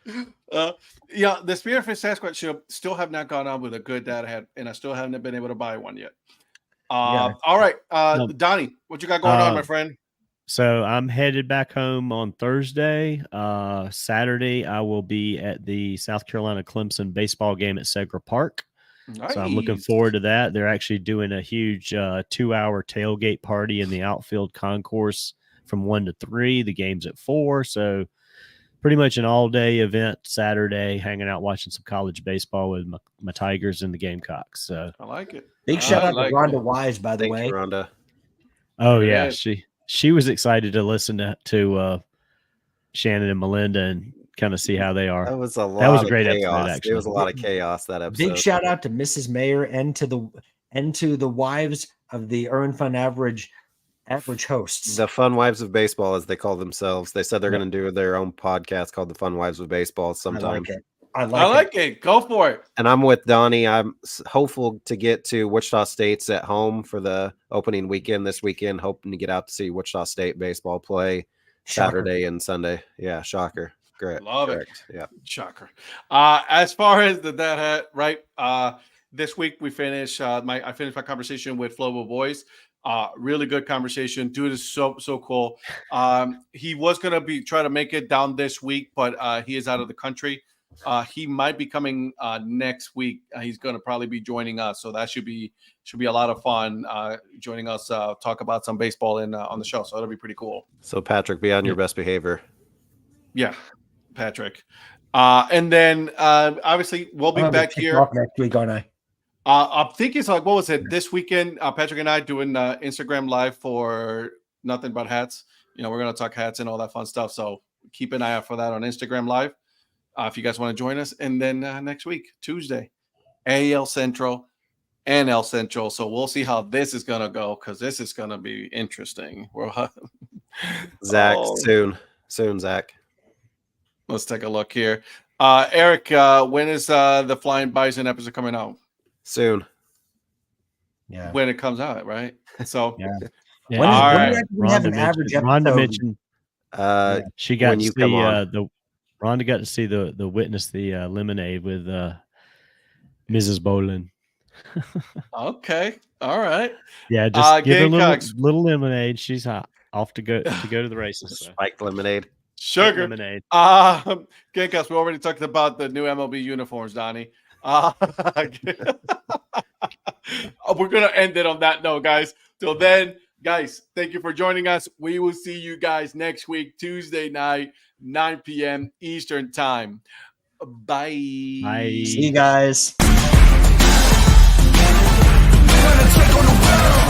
Yeah, the Spearfish Sasquatch show still have not gone on with a good Dad Hat, and I still haven't been able to buy one yet. All right, Donnie, what you got going on, my friend? So I'm headed back home on Thursday. Saturday, I will be at the South Carolina Clemson baseball game at Segra Park. So I'm looking forward to that. They're actually doing a huge 2-hour tailgate party in the outfield concourse from 1 to 3. The game's at 4. So pretty much an all-day event Saturday, hanging out watching some college baseball with my Tigers and the Gamecocks. So I like it. Big shout out to Rhonda Wise, by the way. Thank you, Rhonda. Oh yeah, she was excited to listen to Shannon and Melinda and kind of see how they are. That was a lot. That was a great chaos. episode. Actually, it was a lot of chaos that episode. Big shout out to Mrs. Mayer and to the wives of the Earn Fun Average hosts. The Fun Wives of Baseball, as they call themselves. They said they're going to do their own podcast called the Fun Wives of Baseball sometime. I like it. Go for it. And I'm with Donnie. I'm hopeful to get to Wichita State's at home for the opening weekend this weekend, hoping to get out to see Wichita State baseball play Saturday and Sunday. Yeah, shocker. Great. Love it. Yeah. Shocker. As far as the Dad Hat, right? This week we finished I finished my conversation with Flobo Boys. Really good conversation. Dude is so cool. He was gonna try to make it down this week, but he is out of the country. He might be coming next week. He's gonna probably be joining us, so that should be a lot of fun. Joining us, talk about some baseball on the show. So that'll be pretty cool. So Patrick, be on your best behavior. Yeah, Patrick. And then obviously we'll be back here next week, aren't I? I'm thinking it's like, what was it this weekend? Patrick and I doing Instagram live for Nothing But Hats. We're gonna talk hats and all that fun stuff. So keep an eye out for that on Instagram live. If you guys want to join us. And then next week, Tuesday, AL Central, NL Central. So we'll see how this is going to go because this is going to be interesting. Zach, soon, Zach. Let's take a look here. Eric, when is the Flying Bison episode coming out? Soon. Yeah. When it comes out, right? So, yeah. When we have an average episode? Rhonda mentioned she got when to you see come on. Rhonda got to see the witness the lemonade with Mrs. Bolin. Okay, all right. Yeah, just give her a little lemonade. She's off to go to the races. So. Spiked lemonade, sugar lemonade. Gamecocks, we already talked about the new MLB uniforms, Donnie. We're gonna end it on that note, guys. Till then, guys, thank you for joining us. We will see you guys next week, Tuesday night, 9 p.m. Eastern time. Bye. See you guys. Gonna take on the world.